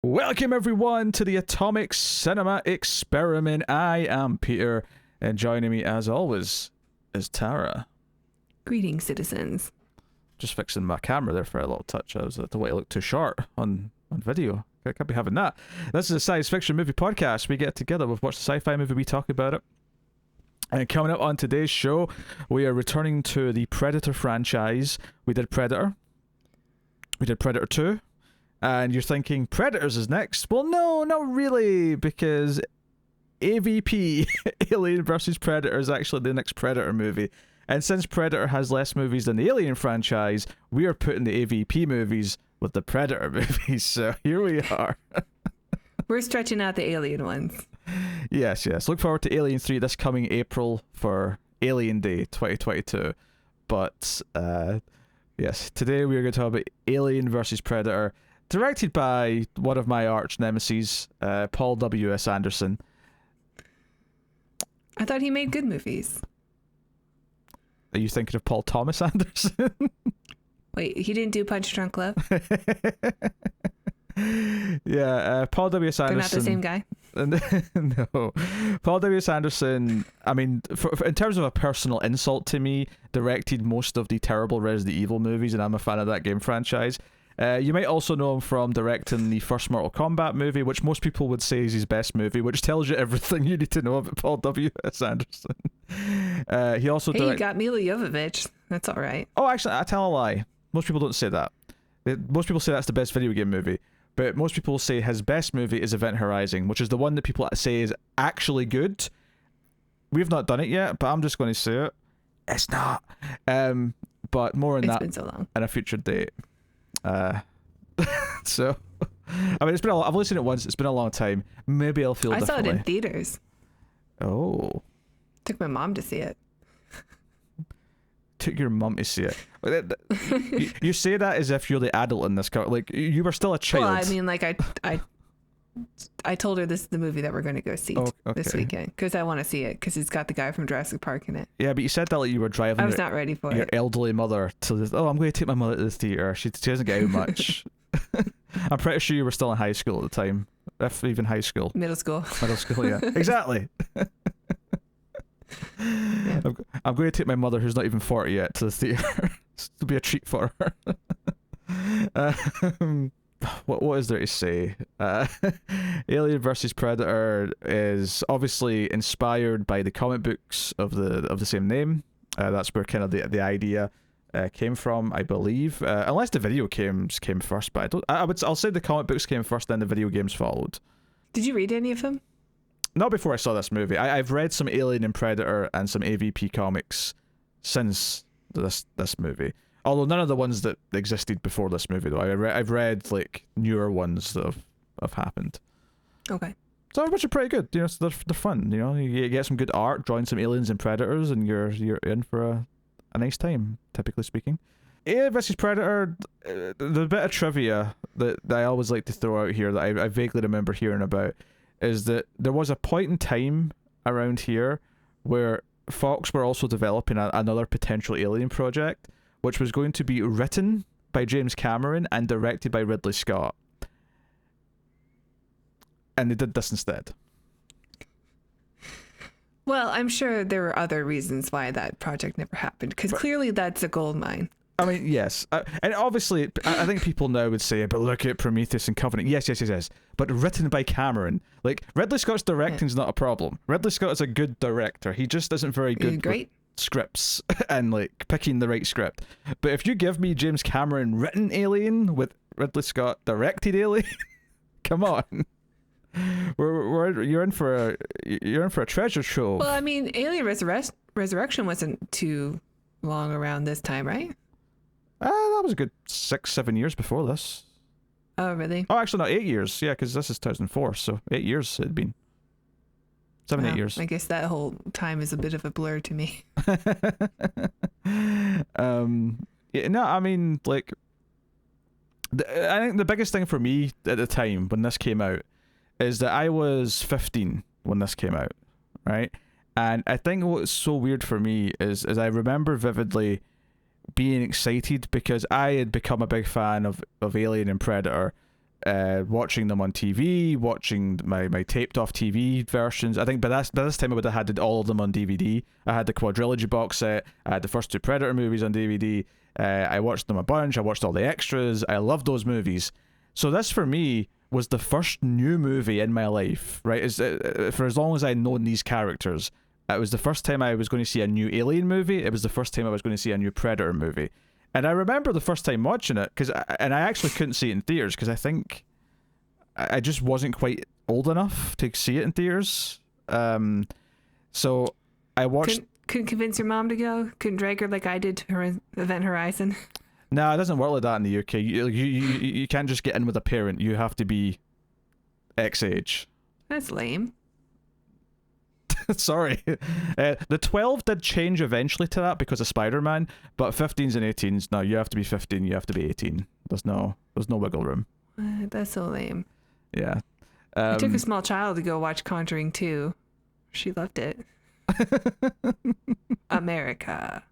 Welcome everyone to the Atomic Cinema Experiment. I am Peter, and joining me as always is Tara. Greetings, citizens. Just fixing my camera there for a little touch. I was the way it looked too short on video. I can't be having that. This is a science fiction movie podcast. We get together, we've watched a sci-fi movie, we talk about it. And coming up on today's show, we are returning to the Predator franchise. We did Predator. We did Predator 2. And you're thinking, Predators is next? Well, no, not really, because AVP, Alien vs. Predator, is actually the next Predator movie. And since Predator has less movies than the Alien franchise, we are putting the AVP movies with the Predator movies. So here we are. We're stretching out the Alien ones. Yes. Look forward to Alien 3 this coming April for Alien Day 2022. But, yes, today we are going to talk about Alien vs. Predator. Directed by one of my arch nemesis, Paul W.S. Anderson. I thought he made good movies. Are you thinking of Paul Thomas Anderson? Wait, he didn't do Punch Drunk Love? Yeah, Paul W.S. Anderson. They're not the same guy? No. Paul W.S. Anderson, I mean, for, in terms of a personal insult to me, directed most of the terrible Resident Evil movies, and I'm a fan of that game franchise. You might also know him from directing the first Mortal Kombat movie, which most people would say is his best movie, which tells you everything you need to know about Paul W.S. Anderson. He also Hey, you got Mila Jovovich. That's all right. Oh, actually, I tell a lie. Most people don't say that. Most people say that's the best video game movie, but most people say his best movie is Event Horizon, which is the one that people say is actually good. We've not done it yet, but I'm just going to say it. It's not. But more on that It's been so long. in a future date. So I mean, I've only seen it once. It's been a long time. Maybe I'll feel differently. I saw it in theaters. Oh, Took my mom to see it. took your mum to see it. You say that as if you're the adult in this car. Like you were still a child. Well, I mean, like I told her this is the movie that we're going to go see this weekend because I want to see it because it's got the guy from Jurassic Park in it. Yeah, but you said that like you were driving. I was not ready for your it. elderly mother to this. Oh, I'm going to take my mother to the theater. She doesn't get out much. I'm pretty sure you were still in high school at the time, if even high school. Middle school. Yeah, exactly. Yeah. I'm going to take my mother, who's not even 40 yet, to the theater. It'll be a treat for her. What is there to say? Alien vs. Predator is obviously inspired by the comic books of the same name. That's where kind of the idea came from, I believe. Unless the video games came first, but I'll say the comic books came first, then the video games followed. Did you read any of them? Not before I saw this movie. I've read some Alien and Predator and some AVP comics since this movie. Although none of the ones that existed before this movie, though. I've read like newer ones that have happened. Okay. So which are pretty good. You know, so they're fun. You know, you get some good art, drawing some aliens and predators, and you're in for a nice time. Typically speaking, Alien vs. Predator. The bit of trivia that I always like to throw out here that I vaguely remember hearing about is that there was a point in time around here where Fox were also developing another potential Alien project, which was going to be written by James Cameron and directed by Ridley Scott. And they did this instead. Well, I'm sure there were other reasons why that project never happened, because clearly that's a gold mine. I mean, yes. And obviously, I think people now would say, but look at Prometheus and Covenant. Yes. But written by Cameron. Like, Ridley Scott's directing's not a problem. Ridley Scott is a good director. He just isn't very good with scripts and, like, picking the right script. But if you give me James Cameron written Alien with Ridley Scott directed Alien, come on. You're in for a treasure trove. Well, I mean, Alien Resurrection wasn't too long around this time, right? That was a good 6-7 years before this. Oh, really? Oh, actually, not 8 years. Yeah, because this is 2004, so 8 years it had been. 8 years. I guess that whole time is a bit of a blur to me. Yeah, no, I mean, like, I think the biggest thing for me at the time when this came out is that I was 15 when this came out, right? And I think what's so weird for me is I remember vividly being excited because I had become a big fan of Alien and Predator watching them on TV, watching my taped off TV versions. I think by this time I would have had all of them on DVD. I had the quadrilogy box set. I had the first two Predator movies on DVD. I watched them a bunch. I watched all the extras. I loved those movies. So this for me was the first new movie in my life, right? For as long as I'd known these characters, it was the first time I was going to see a new Alien movie. It was the first time I was going to see a new Predator movie. And I remember the first time watching it, and I actually couldn't see it in theaters because I think I just wasn't quite old enough to see it in theaters. So I watched... Couldn't convince your mom to go? Couldn't drag her like I did to her Event Horizon? No, it doesn't work like that in the UK. You can't just get in with a parent. You have to be X age. That's lame. Sorry. The 12 did change eventually to that because of Spider-Man, but 15s and 18s, no, you have to be 15, you have to be 18. There's no wiggle room. That's so lame. Yeah. I took a small child to go watch Conjuring 2. She loved it. America.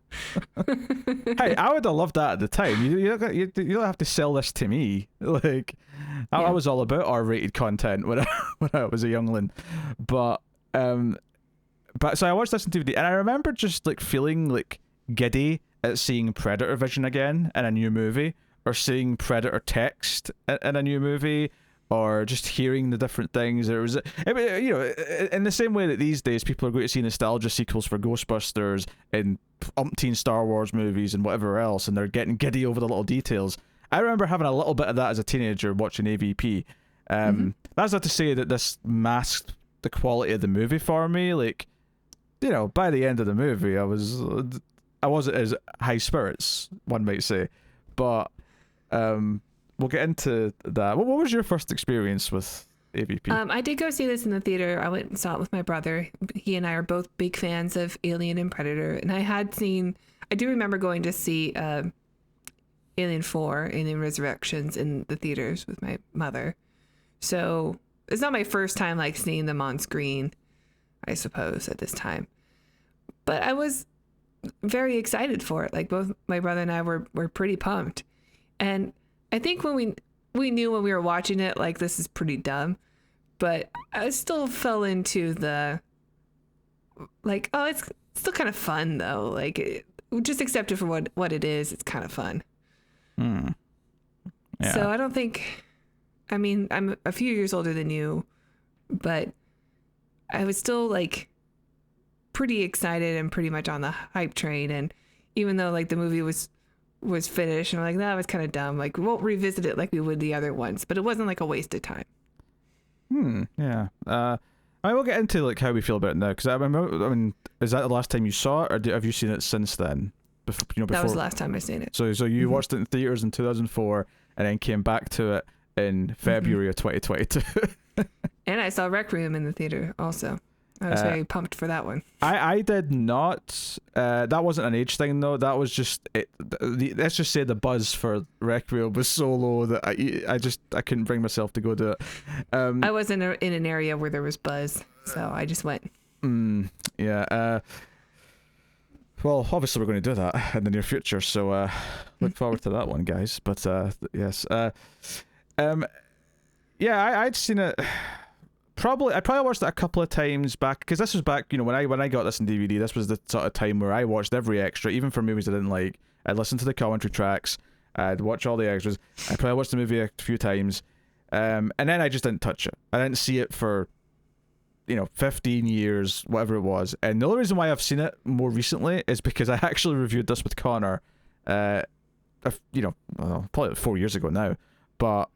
Hey, I would have loved that at the time. You don't have to sell this to me. Like, I was all about R-rated content when I was a youngling. But so I watched this on DVD, and I remember just like feeling like giddy at seeing Predator vision again in a new movie, or seeing Predator text in a new movie, or just hearing the different things. There was, you know, in the same way that these days people are going to see nostalgia sequels for Ghostbusters and umpteen Star Wars movies and whatever else, and they're getting giddy over the little details. I remember having a little bit of that as a teenager watching AVP. That's not to say that this masked the quality of the movie for me. Like, you know, by the end of the movie, I wasn't as high spirits, one might say, but we'll get into that. What was your first experience with AVP? I did go see this in the theater. I went and saw it with my brother. He and I are both big fans of Alien and Predator, and I do remember going to see Alien 4, Alien Resurrections in the theaters with my mother. So it's not my first time like seeing them on screen, I suppose, at this time. But I was very excited for it. Like, both my brother and I were pretty pumped. And I think when we knew when we were watching it, like, this is pretty dumb, but I still fell into the, like, oh, it's still kind of fun though. Like, just accept it for what it is. It's kind of fun. Yeah. So I don't think, I mean, I'm a few years older than you, but I was still like pretty excited and pretty much on the hype train. And even though like the movie was finished, and I'm like, that was kind of dumb. Like, we won't revisit it like we would the other ones, but it wasn't like a wasted time. Yeah. I mean, we'll get into like how we feel about it now, because I mean, is that the last time you saw it, or have you seen it since then? Before that was the last time I seen it. So you watched it in theaters in 2004, and then came back to it in February of 2022. And I saw Requiem in the theater also. I was very pumped for that one. I did not. That wasn't an age thing though. That was just it. Let's just say the buzz for Requiem was so low that I couldn't bring myself to go do it. I was in an area where there was buzz, so I just went. Yeah. Well, obviously we're going to do that in the near future, so look forward to that one, guys. But yes. Yeah, I'd seen it. I probably watched it a couple of times back, because this was back, you know, when I got this on DVD. This was the sort of time where I watched every extra, even for movies I didn't like. I'd listen to the commentary tracks, I'd watch all the extras. I probably watched the movie a few times, and then I just didn't touch it. I didn't see it for, 15 years, whatever it was. And the only reason why I've seen it more recently is because I actually reviewed this with Connor, probably 4 years ago now, but.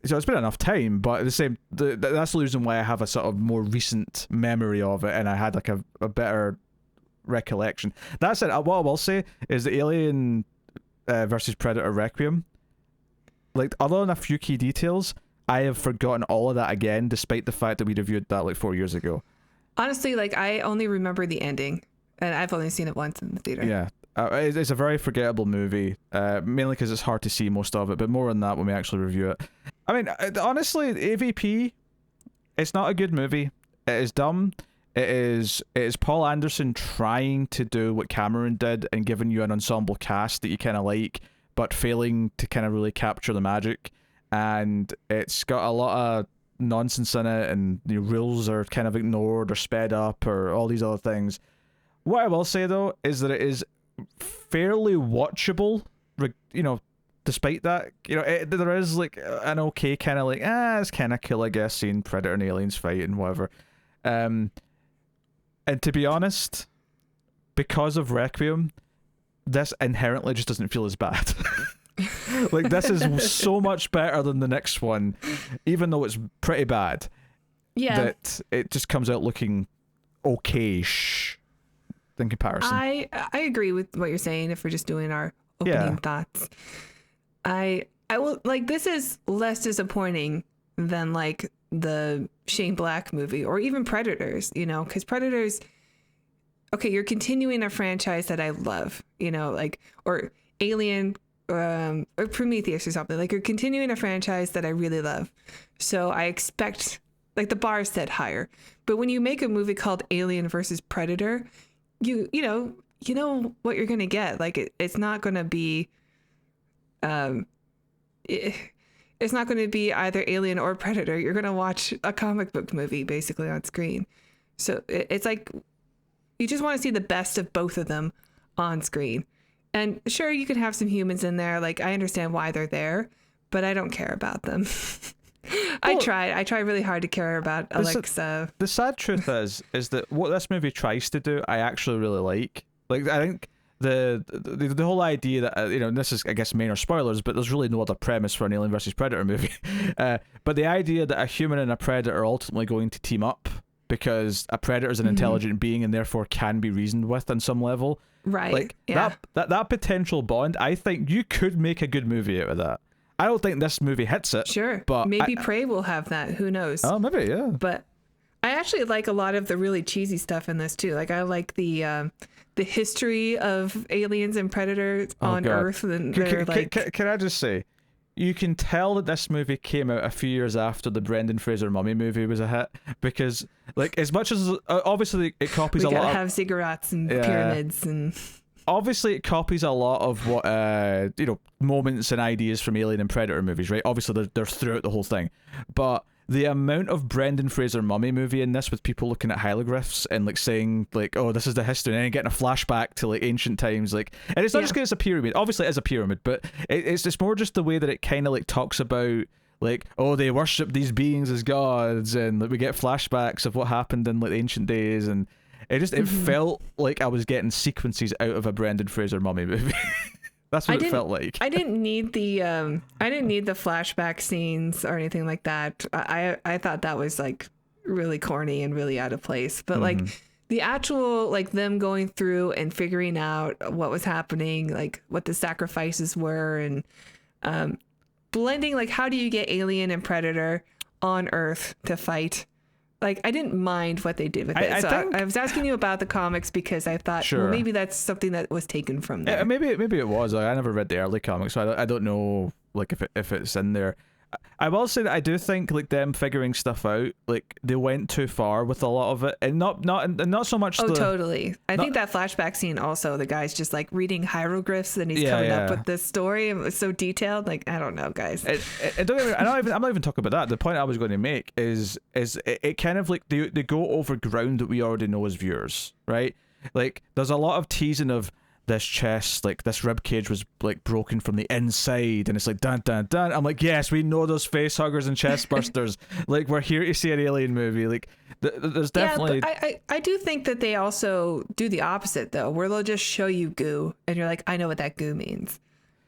So it's been enough time, but that's the reason why I have a sort of more recent memory of it, and I had like a better recollection. That said, what I will say is the Alien versus Predator Requiem, like, other than a few key details, I have forgotten all of that again, despite the fact that we reviewed that like 4 years ago. Honestly, like, I only remember the ending, and I've only seen it once in the theater. Yeah. It's a very forgettable movie, mainly because it's hard to see most of it, but more on that when we actually review it. I mean, honestly, AVP, it's not a good movie. It is dumb. It is Paul Anderson trying to do what Cameron did and giving you an ensemble cast that you kind of like, but failing to kind of really capture the magic. and it's got a lot of nonsense in it, and the rules are kind of ignored or sped up or all these other things. What I will say though is that it is fairly watchable, despite that. There is like an okay kind of like, it's kind of cool, I guess, seeing Predator and aliens fight and whatever. And to be honest, because of Requiem, this inherently just doesn't feel as bad. Like, this is so much better than the next one, even though it's pretty bad. Yeah. That it just comes out looking okay-ish in comparison. I agree with what you're saying if we're just doing our opening thoughts. I will, like, this is less disappointing than like the Shane Black movie or even Predators, because Predators, okay, you're continuing a franchise that I love, like, or Alien, or Prometheus or something. Like, you're continuing a franchise that I really love. So I expect, like, the bar is set higher. But when you make a movie called Alien versus Predator, you know what you're gonna get. Like, it's not gonna be, it's not going to be either Alien or Predator. You're going to watch a comic book movie basically on screen. So it's like, you just want to see the best of both of them on screen. And sure, you can have some humans in there. Like, I understand why they're there, but I don't care about them. I tried really hard to care about Alexa. The sad truth is that what this movie tries to do, I actually really like. Like, I think the whole idea that this is, I guess, minor spoilers, but there's really no other premise for an Alien versus Predator movie. But the idea that a human and a predator are ultimately going to team up because a predator is an intelligent being and therefore can be reasoned with on some level. Right. Like, yeah. that potential bond, I think you could make a good movie out of that. I don't think this movie hits it. Sure. But maybe Prey will have that. Who knows? Oh, maybe, yeah. But I actually like a lot of the really cheesy stuff in this too. Like, I like the history of aliens and predators on Earth, and can I just say, you can tell that this movie came out a few years after the Brendan Fraser Mummy movie was a hit, because, like, as much as obviously it copies a lot. We gotta have ziggurats and pyramids, and obviously it copies a lot of what moments and ideas from Alien and Predator movies, right? Obviously they're throughout the whole thing, but the amount of Brendan Fraser Mummy movie in this, with people looking at hieroglyphs and like saying like, oh, this is the history, and then getting a flashback to like ancient times, like, and it's not just because it's a pyramid. Obviously it is a pyramid, but it's more just the way that it kind of like talks about like, oh, they worship these beings as gods, and like, we get flashbacks of what happened in like ancient days, and it felt like I was getting sequences out of a Brendan Fraser Mummy movie. That's what it felt like. I didn't need the flashback scenes or anything like that. I thought that was like really corny and really out of place. But like the actual, like, them going through and figuring out what was happening, like what the sacrifices were, and blending, like, how do you get Alien and Predator on Earth to fight? Like, I didn't mind what they did with it. I was asking you about the comics because I thought, well, maybe that's something that was taken from there. Maybe it was. I never read the early comics, so I don't know, like, if it's in there. I will say that I do think, like, them figuring stuff out, like, they went too far with a lot of it, and not so much. Oh, totally. I think that flashback scene also, the guy's just like reading hieroglyphs and he's coming up with this story, and it's so detailed. Like, I don't know, guys. I'm not even talking about that. The point I was going to make is it kind of like they go over ground that we already know as viewers, right? Like, there's a lot of teasing of this chest, like this rib cage was like broken from the inside, and it's like dun dun dun. I'm like, yes, we know those face huggers and chest bursters. Like, we're here to see an alien movie. Like, there's definitely. Yeah, but I do think that they also do the opposite though, where they'll just show you goo, and you're like, I know what that goo means,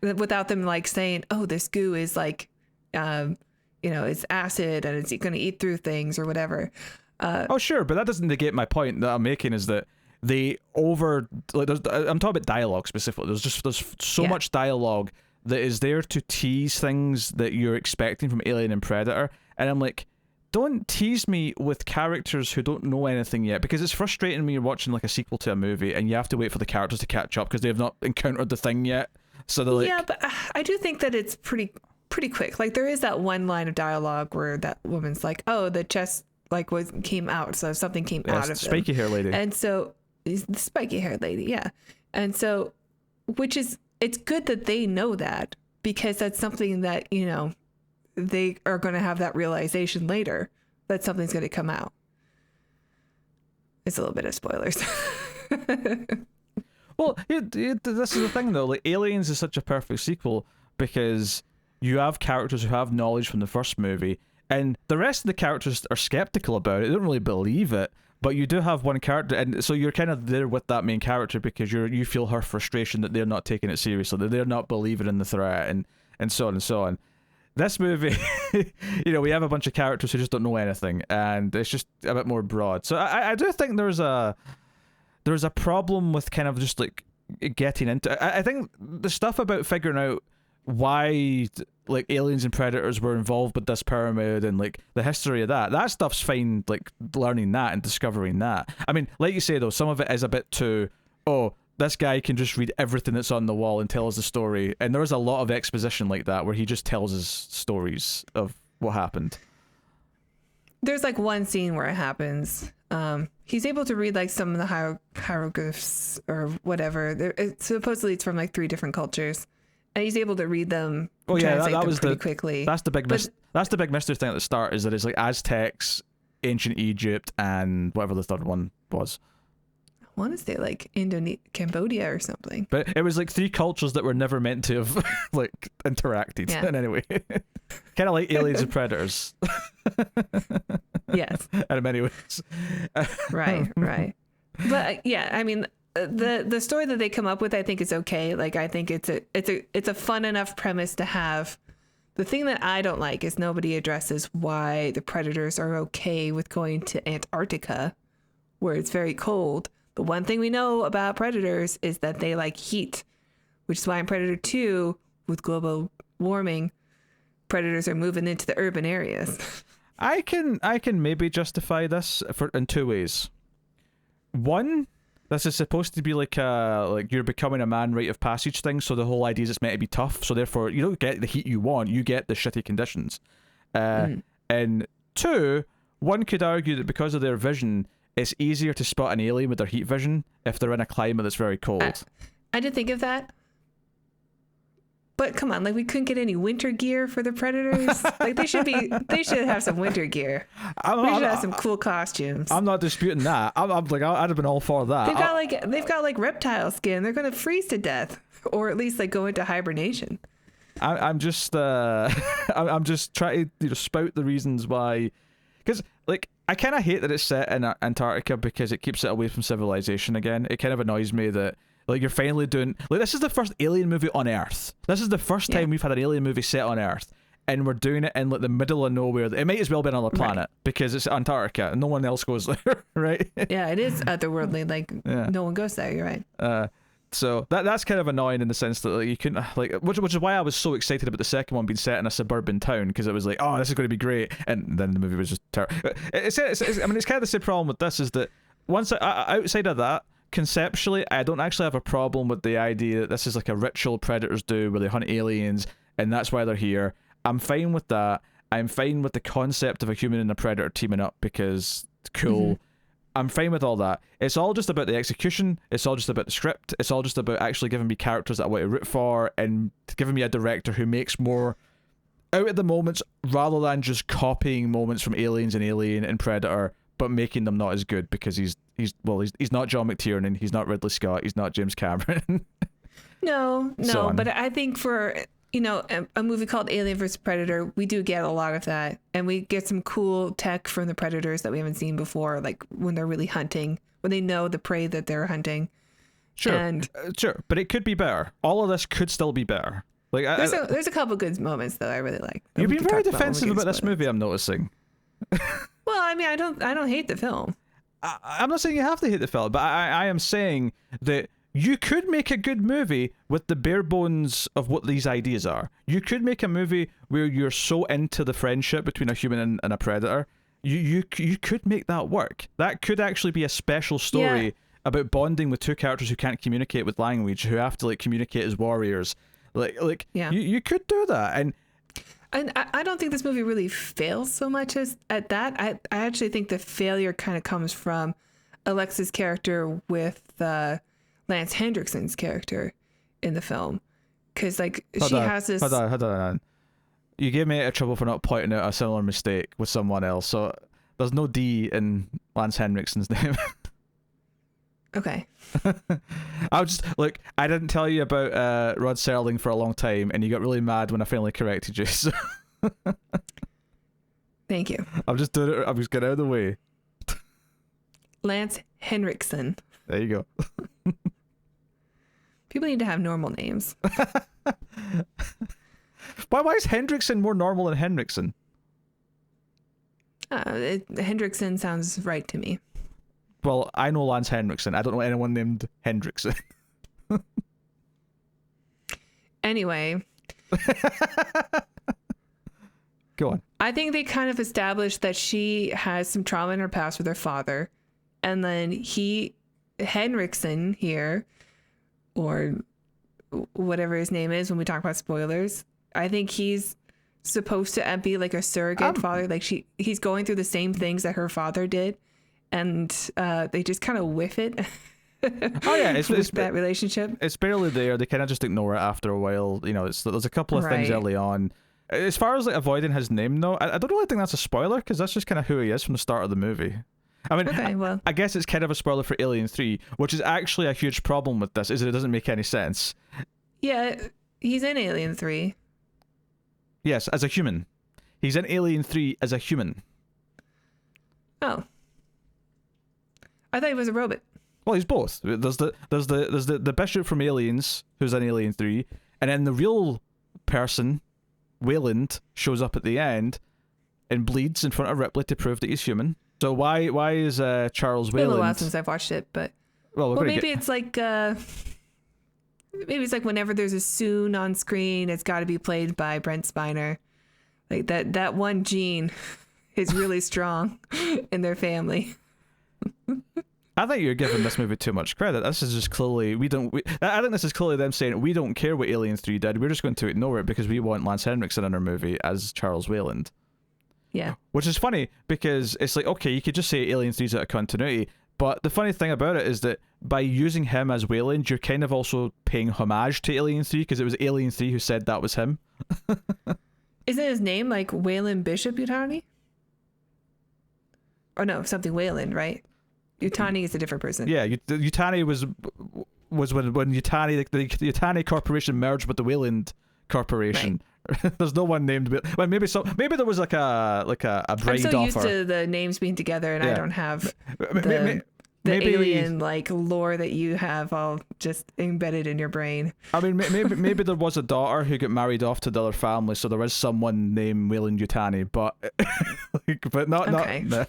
without them like saying, oh, this goo is like, it's acid and it's going to eat through things or whatever. Oh, sure, but that doesn't negate my point that I'm making, is that I'm talking about dialogue specifically. There's so much dialogue that is there to tease things that you're expecting from Alien and Predator, and I'm like, don't tease me with characters who don't know anything yet, because it's frustrating when you're watching like a sequel to a movie and you have to wait for the characters to catch up because they have not encountered the thing yet. So they're like, yeah, but I do think that it's pretty quick. Like, there is that one line of dialogue where that woman's like, oh, the chest like came out, so something came out of it. Spiky hair lady. And so the spiky haired lady, yeah. And so, it's good that they know that, because that's something that, they are going to have that realization later that something's going to come out. It's a little bit of spoilers. Well, this is the thing though. Like, Aliens is such a perfect sequel because you have characters who have knowledge from the first movie, and the rest of the characters are skeptical about it. They don't really believe it, but you do have one character, and so you're kind of there with that main character because you feel her frustration that they're not taking it seriously, that they're not believing in the threat, and so on and so on. This movie, we have a bunch of characters who just don't know anything, and it's just a bit more broad. So I do think there's a problem with kind of just like getting into. I think the stuff about figuring out why like aliens and predators were involved with this pyramid and like the history of that stuff's fine, like learning that and discovering that. I mean, like you say though, some of it is a bit too, oh, this guy can just read everything that's on the wall and tell us the story, and there is a lot of exposition like that where he just tells us stories of what happened. There's like one scene where it happens. He's able to read like some of the hieroglyphs or whatever. Supposedly it's from like 3 different cultures, and he's able to read them. Oh yeah, that was pretty quickly. That's the big that's the big mystery thing at the start, is that it's like Aztecs, ancient Egypt, and whatever the third one was. I want to say like Cambodia or something. But it was like 3 cultures that were never meant to have like interacted in any way. Kind of like aliens and predators. Yes. In many ways. Right. But yeah, I mean, the story that they come up with, I think is okay. Like, I think it's a fun enough premise to have. The thing that I don't like is nobody addresses why the predators are okay with going to Antarctica, where it's very cold. The one thing we know about predators is that they like heat, which is why in Predator 2, with global warming, predators are moving into the urban areas. I can maybe justify this in 2 ways. One, this is supposed to be like you're becoming a man rite of passage thing, so the whole idea is it's meant to be tough, so therefore you don't get the heat you want, you get the shitty conditions. And 2, one could argue that because of their vision, it's easier to spot an alien with their heat vision if they're in a climate that's very cold. I did think of that. But come on, like, we couldn't get any winter gear for the predators. Like, they should have some winter gear. We should have some cool costumes. I'm not disputing that. I'm like, I'd have been all for that. They've got like reptile skin. They're gonna freeze to death, or at least like go into hibernation. I'm just I'm just trying to spout the reasons why, because like I kind of hate that it's set in Antarctica because it keeps it away from civilization again. It kind of annoys me that like you're finally doing, like, this is the first alien movie on Earth. This is the first time we've had an alien movie set on Earth, and we're doing it in like the middle of nowhere. It might as well be another planet because it's Antarctica and no one else goes there, right? Yeah, it is otherworldly. Like no one goes there. You're right. So that's kind of annoying in the sense that like you couldn't like, which is why I was so excited about the second one being set in a suburban town, because it was like, oh, this is going to be great, and then the movie was just terrible. It's I mean, it's kind of the same problem with this, is that once outside of that, conceptually, I don't actually have a problem with the idea that this is like a ritual predators do where they hunt aliens and that's why they're here. I'm fine with that. I'm fine with the concept of a human and a predator teaming up because it's cool. Mm-hmm. I'm fine with all that. It's all just about the execution. It's all just about the script. It's all just about actually giving me characters that I want to root for and giving me a director who makes more out of the moments rather than just copying moments from Aliens and Alien and Predator, but making them not as good because he's not John McTiernan, he's not Ridley Scott, he's not James Cameron. No, but I think for, you know, a movie called Alien vs. Predator, we do get a lot of that, and we get some cool tech from the predators that we haven't seen before, like when they're really hunting, when they know the prey that they're hunting. Sure, sure, but it could be better. All of this could still be better. Like there's a couple good moments that I really like. You've been very defensive about this movie, I'm noticing. Well, I mean, I don't hate the film. I'm not saying you have to hate the film, but I am saying that you could make a good movie with the bare bones of what these ideas are. You could make a movie where you're so into the friendship between a human and a predator. You could make that work. That could actually be a special story about bonding with two characters who can't communicate with language, who have to like communicate as warriors. You could do that. And I don't think this movie really fails so much as at that. I actually think the failure kind of comes from Alexa's character with Lance Hendrickson's character in the film, because like Hold on. You gave me a trouble for not pointing out a similar mistake with someone else, so there's no D in Lance Henriksen's name. Okay. I was just look. I didn't tell you about Rod Serling for a long time, and you got really mad when I finally corrected you. So Thank you. I'm just doing it. I'm just getting out of the way. Lance Henriksen. There you go. People need to have normal names. Why is Hendrickson more normal than Henriksen? Hendrickson sounds right to me. Well, I know Lance Henriksen. I don't know anyone named Hendrickson. Anyway. Go on. I think they kind of established that she has some trauma in her past with her father. And then Henriksen here, or whatever his name is when we talk about spoilers, I think he's supposed to be like a surrogate father. Like he's going through the same things that her father did. And they just kind of whiff it. Oh yeah, it's that relationship. It's barely there. They kind of just ignore it after a while. You know, there's a couple of things early on. As far as like avoiding his name, though, I don't really think that's a spoiler because that's just kind of who he is from the start of the movie. I mean, okay, well, I guess it's kind of a spoiler for Alien 3, which is actually a huge problem with this, is that it doesn't make any sense. Yeah, he's in Alien 3. Yes, as a human. He's in Alien 3 as a human. Oh. I thought he was a robot. Well, he's both. There's the bishop from Aliens who's in Alien 3, and then the real person, Wayland, shows up at the end and bleeds in front of Ripley to prove that he's human. So why is Charles Wayland? It's been a while since I've watched it, but maybe it's like whenever there's a Soon on screen, it's got to be played by Brent Spiner. Like that one gene is really strong in their family. I think you're giving this movie too much credit. This is just clearly I think this is clearly them saying we don't care what Alien 3 did. We're just going to ignore it because we want Lance Henriksen in our movie as Charles Wayland. Yeah. Which is funny because it's like, okay, you could just say Alien 3's out of continuity, but the funny thing about it is that by using him as Wayland, you're kind of also paying homage to Alien 3 because it was Alien 3 who said that was him. Isn't his name like Wayland Bishop Yutani? Or no, something Wayland, right? Yutani is a different person. Yeah, Yutani was when Yutani, the Yutani Corporation merged with the Wayland Corporation. Right. There's no one named. Well, maybe there was like a braid offer. I'm so used to the names being together, and I don't have the alien like lore that you have all just embedded in your brain. I mean, maybe there was a daughter who got married off to the other family, so there is someone named Wayland Yutani, but not. No.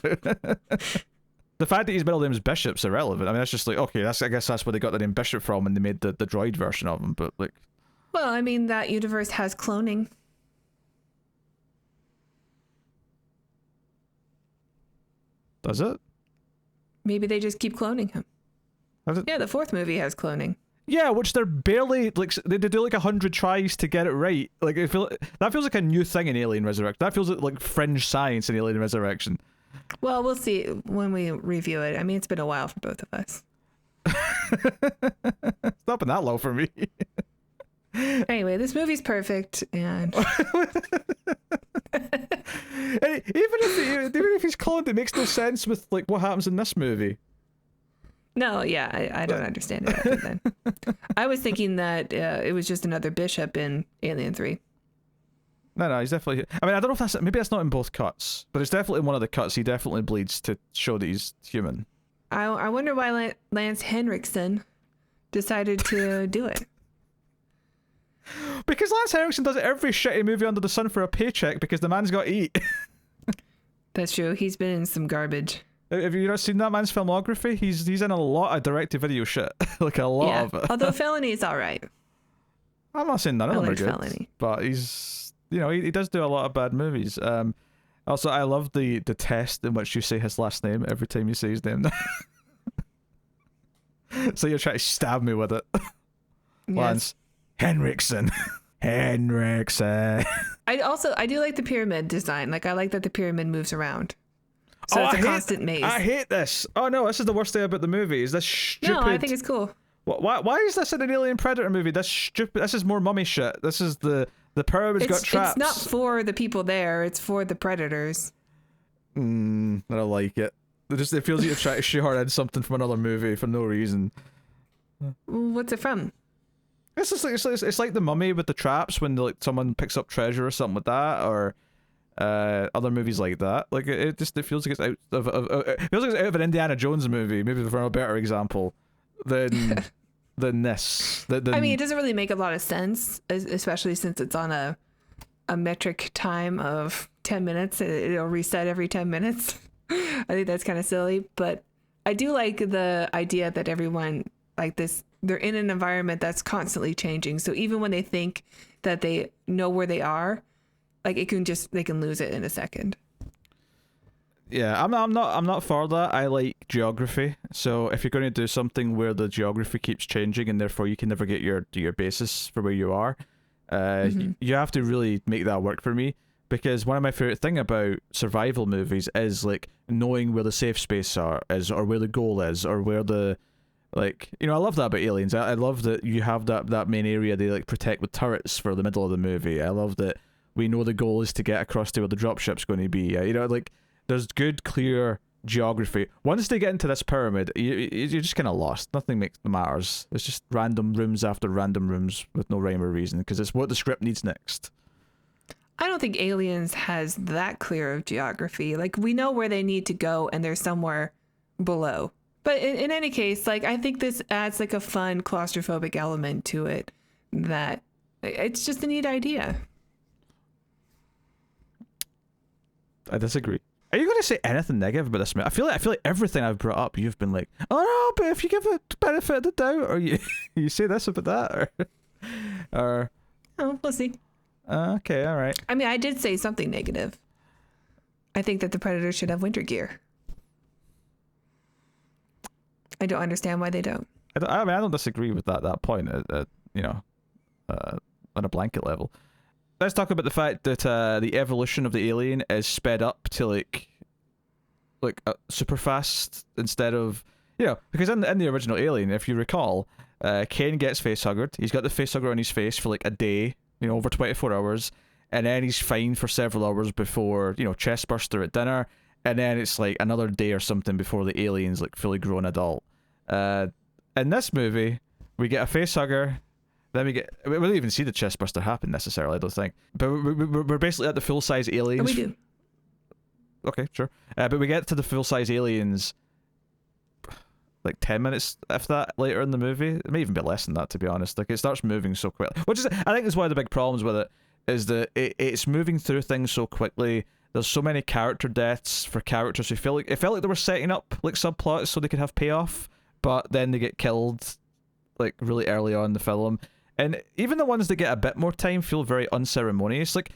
The fact that his middle name is Bishop's irrelevant. I mean, that's just like, okay, I guess that's where they got the name Bishop from, and they made the droid version of him. But like. Well, I mean, that universe has cloning. Does it? Maybe they just keep cloning him. Yeah, the fourth movie has cloning. Yeah, which they're barely, like, they do like 100 tries to get it right. Like, that feels like a new thing in Alien Resurrection. That feels like fringe science in Alien Resurrection. Well, we'll see when we review it. I mean, it's been a while for both of us. It's not been that low for me. Anyway, this movie's perfect, and even if he's cloned, it makes no sense with like what happens in this movie. No, yeah, I don't understand it either then. I was thinking that it was just another Bishop in Alien 3. No, he's definitely. I mean, I don't know if maybe that's not in both cuts, but it's definitely in one of the cuts. He definitely bleeds to show that he's human. I wonder why Lance Henriksen decided to do it. Because Lance Henriksen does every shitty movie under the sun for a paycheck because the man's got to eat. That's true. He's been in some garbage. Have you not seen that man's filmography? He's in a lot of direct-to-video shit. Like a lot of it. Although Felony is all right. I'm not saying none of them are good. Felony. But he's, he does do a lot of bad movies. Also, I love the test in which you say his last name every time you say his name. So you're trying to stab me with it. Yes. Lance Henriksen. Henriksen. I do like the pyramid design. Like, I like that the pyramid moves around. So it's a constant maze. I hate this. Oh no, this is the worst thing about the movie. Is this stupid? No, I think it's cool. Why is this in an Alien Predator movie? This stupid. This is more mummy shit. This is the The pyramid's got traps. It's not for the people there. It's for the predators. I don't like it. It feels like you're trying to shoehorn in something from another movie for no reason. What's it from? It's like the Mummy with the traps when like someone picks up treasure or something like that, or other movies like that. Like it feels like it's out of it feels like it's out of an Indiana Jones movie, maybe for a better example than this. I mean, it doesn't really make a lot of sense, especially since it's on a metric time of 10 minutes. It'll reset every 10 minutes. I think that's kind of silly, but I do like the idea that everyone like this, they're in an environment that's constantly changing. So even when they think that they know where they are, like they can lose it in a second. Yeah, I'm not for that. I like geography. So if you're going to do something where the geography keeps changing and therefore you can never get your basis for where you are, you have to really make that work for me. Because one of my favorite thing about survival movies is like knowing where the safe space is, or where the goal is, or where the like. You know, I love that about Aliens. I love that you have that main area they like protect with turrets for the middle of the movie. I love that we know the goal is to get across to where the dropship's going to be. You know, like there's good, clear geography. Once they get into this pyramid, you're just kind of lost. Nothing matters. It's just random rooms after random rooms with no rhyme or reason, because it's what the script needs next. I don't think Aliens has that clear of geography. Like we know where they need to go and they're somewhere below. But in any case, like I think this adds like a fun claustrophobic element to it that it's just a neat idea. I disagree. Are you going to say anything negative about this movie? I feel like everything I've brought up, you've been like, oh no, but if you give it benefit of the doubt, or you say this about that, or oh, we'll see. Okay, all right. I mean, I did say something negative. I think that the Predators should have winter gear. I don't understand why they don't. I don't disagree with that point. You know, on a blanket level. Let's talk about the fact that the evolution of the alien is sped up to like super fast instead of, you know, because in the original Alien, if you recall, Kane gets facehuggered. He's got the facehugger on his face for like a day. You know, over 24 hours, and then he's fine for several hours before, you know, chestburster at dinner, and then it's like another day or something before the alien's like fully grown adult. In this movie, we get a facehugger, then we don't even see the chestburster happen necessarily, I don't think, but we're basically at the full-size aliens. Oh, we do. Okay, sure. But we get to the full-size aliens like 10 minutes, if that, later in the movie. It may even be less than that, to be honest. Like, it starts moving so quickly, which is, I think, is one of the big problems with it, is that it's moving through things so quickly. There's so many character deaths for characters who it felt like they were setting up like subplots so they could have payoff, but then they get killed like really early on in the film. And even the ones that get a bit more time feel very unceremonious. Like,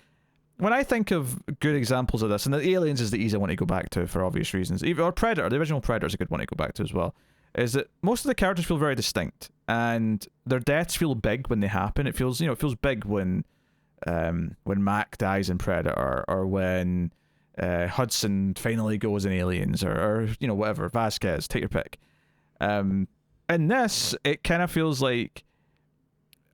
when I think of good examples of this, and the Aliens is the easy one to go back to for obvious reasons, or Predator, the original Predator is a good one to go back to as well, is that most of the characters feel very distinct, and their deaths feel big when they happen. It feels big when Mac dies in Predator, or when Hudson finally goes in Aliens, or you know, whatever, Vasquez, take your pick. In this, it kind of feels like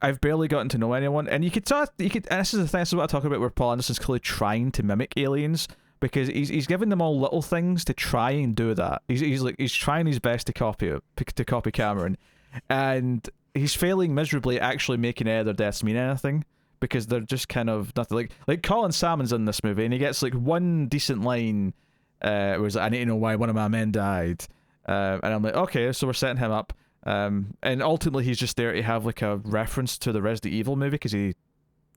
I've barely gotten to know anyone, and and this is what I talk about, where Paul Anderson's clearly trying to mimic Aliens, because he's giving them all little things to try and do that. He's trying his best to copy Cameron, and he's failing miserably at actually making any of their deaths mean anything, because they're just kind of nothing. Like Colin Salmon's in this movie, and he gets like one decent line, where he's like, I need to know why one of my men died, and I'm like, okay, so we're setting him up, and ultimately he's just there to have like a reference to the Resident Evil movie, because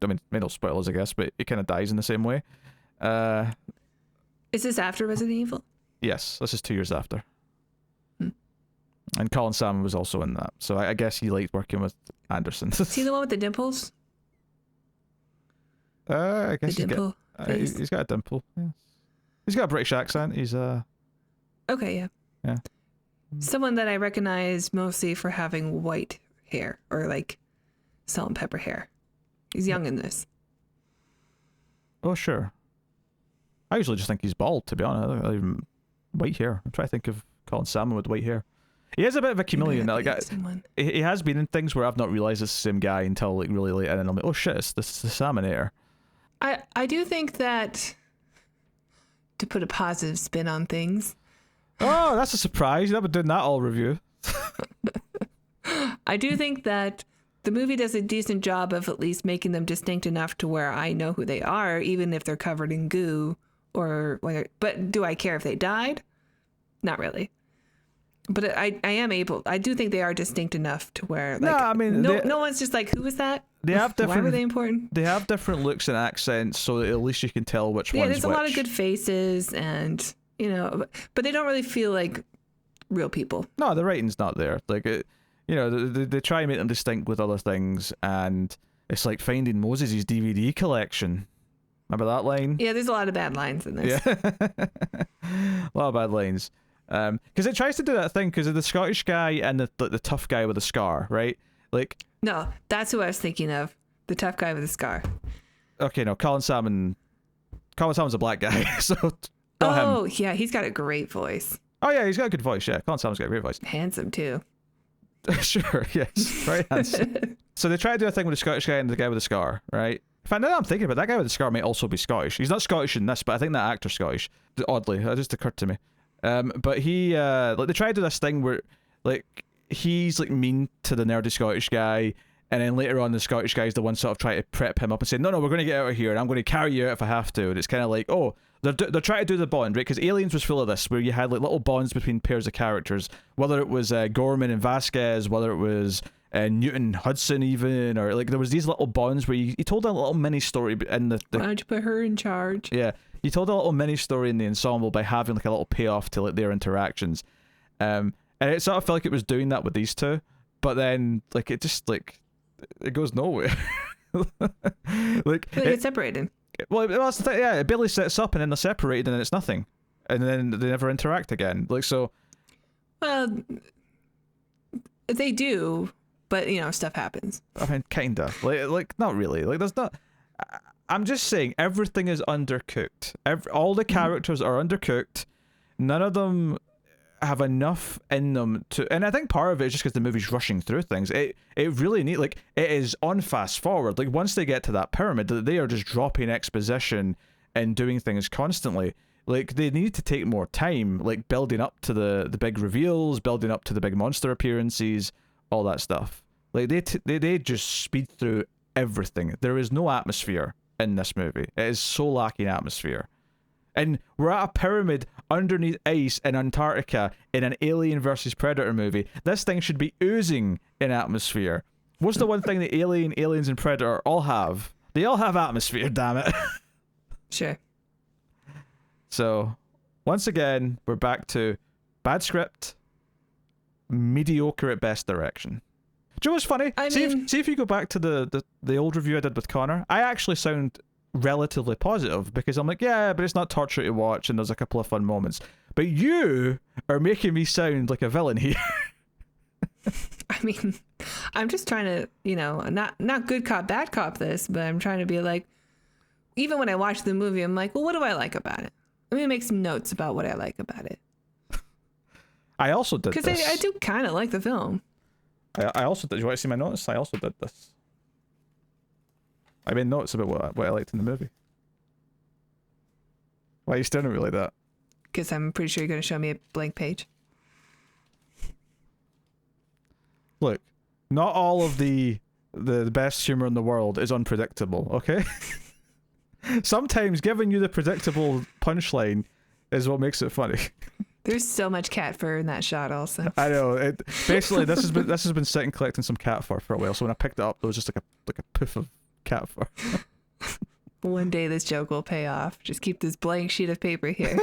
no spoilers, I guess, but he kind of dies in the same way. Is this after Resident Evil? Yes, this is 2 years after. And Colin Salmon was also in that, so I guess he liked working with Anderson. Is he the one with the dimples? I guess he's got a dimple. Yes. He's got a British accent. He's okay, yeah. Someone that I recognize mostly for having white hair, or like salt and pepper hair. He's young in this. Oh, sure. I usually just think he's bald, to be honest. White hair. I'm trying to think of Colin Salmon with white hair. He is a bit of a chameleon. Maybe Like, that's the same one. he has been in things where I've not realized it's the same guy until like really late, and then I'm like, oh shit, it's the Salmonator. I do think that, to put a positive spin on things, Oh, that's a surprise. You've never done that all review. I do think that the movie does a decent job of at least making them distinct enough to where I know who they are, even if they're covered in goo or whether. But do I care if they died? Not really. But I do think they are distinct enough to where, like, No, I mean, no one's just like, who was that? They have different. Why were they important? They have different looks and accents, so that at least you can tell which Yeah, one's there's a lot of good faces, and but they don't really feel like real people. No, the writing's not there. Like, they try and make them distinct with other things, and it's like finding Moses' DVD collection. Remember that line? Yeah, there's a lot of bad lines in this. Yeah, a lot of bad lines. Because it tries to do that thing because of the Scottish guy and the tough guy with a scar, right? Like, No, that's who I was thinking of. The tough guy with the scar. okay, no, Colin Salmon's a black guy, so not him. Oh, yeah, he's got a great voice. Oh yeah, he's got a good voice. Yeah, Colin Salmon's got a great voice. Handsome too. Sure, yes, very handsome. So they try to do a thing with the Scottish guy and the guy with the scar, right? In fact, now that I'm thinking about it, that guy with the scar may also be Scottish. He's not Scottish in this, but I think that actor's Scottish. Oddly, that just occurred to me. But he, like, they try to do this thing where, like, he's like mean to the nerdy Scottish guy, and then later on the Scottish guy's the one sort of trying to prep him up and say, no, we're going to get out of here, and I'm going to carry you out if I have to. And it's kind of like, oh, they're trying to do the bond, right? Because Aliens was full of this, where you had like little bonds between pairs of characters, whether it was Gorman and Vasquez, whether it was Newton Hudson even, or like there was these little bonds where you told a little mini story in the Why don't you put her in charge? Yeah, you told a little mini story in the ensemble by having like a little payoff to like their interactions, and it sort of felt like it was doing that with these two, but then like it just like it goes nowhere. Like They get separated. Well, that's the thing. Yeah, it barely sets up, and then they're separated, and it's nothing, and then they never interact again. Like, so. Well, they do, but stuff happens. I mean, kinda. Like not really. Like, there's not. I'm just saying everything is undercooked. All the characters are undercooked. None of them have enough in them to, and I think part of it is just because the movie's rushing through things. It really need, like, it is on fast forward. Like, once they get to that pyramid, they are just dropping exposition and doing things constantly. Like, they need to take more time, like building up to the big reveals, building up to the big monster appearances, all that stuff. Like, they just speed through everything. There is no atmosphere in this movie. It is so lacking atmosphere. And we're at a pyramid underneath ice in Antarctica in an Alien versus Predator movie. This thing should be oozing in atmosphere. What's the one thing that Aliens, and Predator all have? They all have atmosphere, damn it. Sure. So, once again, we're back to bad script, mediocre at best direction. Do you know what's funny? See if you go back to the old review I did with Connor, I actually sound relatively positive because I'm like, yeah, but it's not torture to watch and there's a couple of fun moments. But you are making me sound like a villain here. I mean, I'm just trying to, not good cop, bad cop this, but I'm trying to be like, even when I watch the movie, I'm like, well, what do I like about it? Let me make some notes about what I like about it. I also did this. Because I do kind of like the film. I also did. You want to see my notes? I also did this. I made notes about what I liked in the movie. Why are you staring at me like that? Because I'm pretty sure you're going to show me a blank page. Look, not all of the best humor in the world is unpredictable, okay? Sometimes giving you the predictable punchline is what makes it funny. There's so much cat fur in that shot also. I know. Basically, this has been sitting collecting some cat fur for a while, so when I picked it up, there was just like a poof of cat fur. One day this joke will pay off. Just keep this blank sheet of paper here.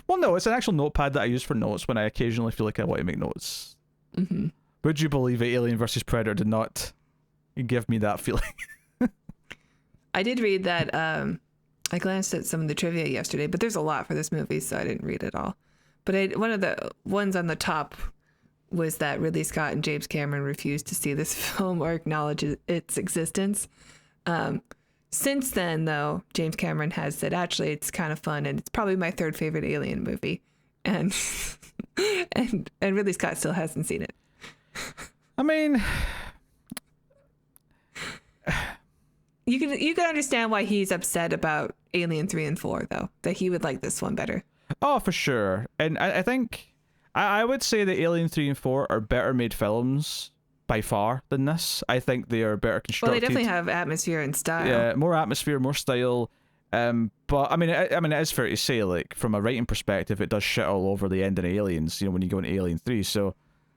Well, no, it's an actual notepad that I use for notes when I occasionally feel like I want to make notes. Mm-hmm. Would you believe it? Alien versus Predator did not give me that feeling. I did read that, I glanced at some of the trivia yesterday, but there's a lot for this movie, so I didn't read it all. But one of the ones on the top was that Ridley Scott and James Cameron refused to see this film or acknowledge its existence. Since then, though, James Cameron has said, actually, it's kind of fun, and it's probably my third favorite Alien movie. and and Ridley Scott still hasn't seen it. I mean, you can understand why he's upset about Alien 3 and 4, though, that he would like this one better. oh, for sure. And I think I would say that Alien 3 and 4 are better made films by far than this. I think they are better constructed. Well, they definitely have atmosphere and style. Yeah, more atmosphere, more style. But I mean, it is fair to say, like, from a writing perspective, it does shit all over the ending of Aliens, when you go into Alien 3. So,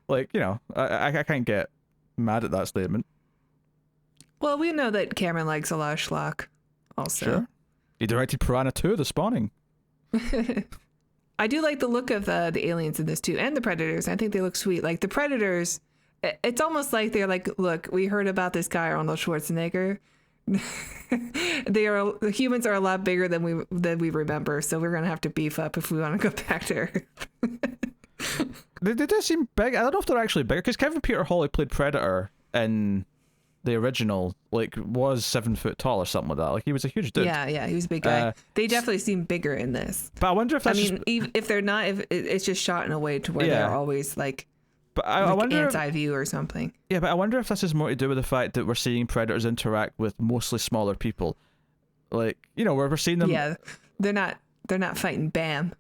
like, I can't get mad at that statement. Well, we know that Cameron likes a lot of schlock also. Sure. He directed Piranha 2, The Spawning. I do like the look of the aliens in this too, and the predators. I think they look sweet. Like the predators, it's almost like they're like, look, we heard about this guy Arnold Schwarzenegger. The humans are a lot bigger than we remember, so we're gonna have to beef up if we want to go back to Earth. They do seem big. I don't know if they're actually bigger, because Kevin Peter Hawley played Predator in the original, like, was 7 foot tall or something like that. Like, he was a huge dude. Yeah, he was a big guy. They definitely seem bigger in this. But I wonder if that's if they're not, if it's just shot in a way to where they're always like, but I wonder anti-view or something. Yeah, but I wonder if this is more to do with the fact that we're seeing predators interact with mostly smaller people. Like, where we're seeing them. Yeah, they're not fighting Bam.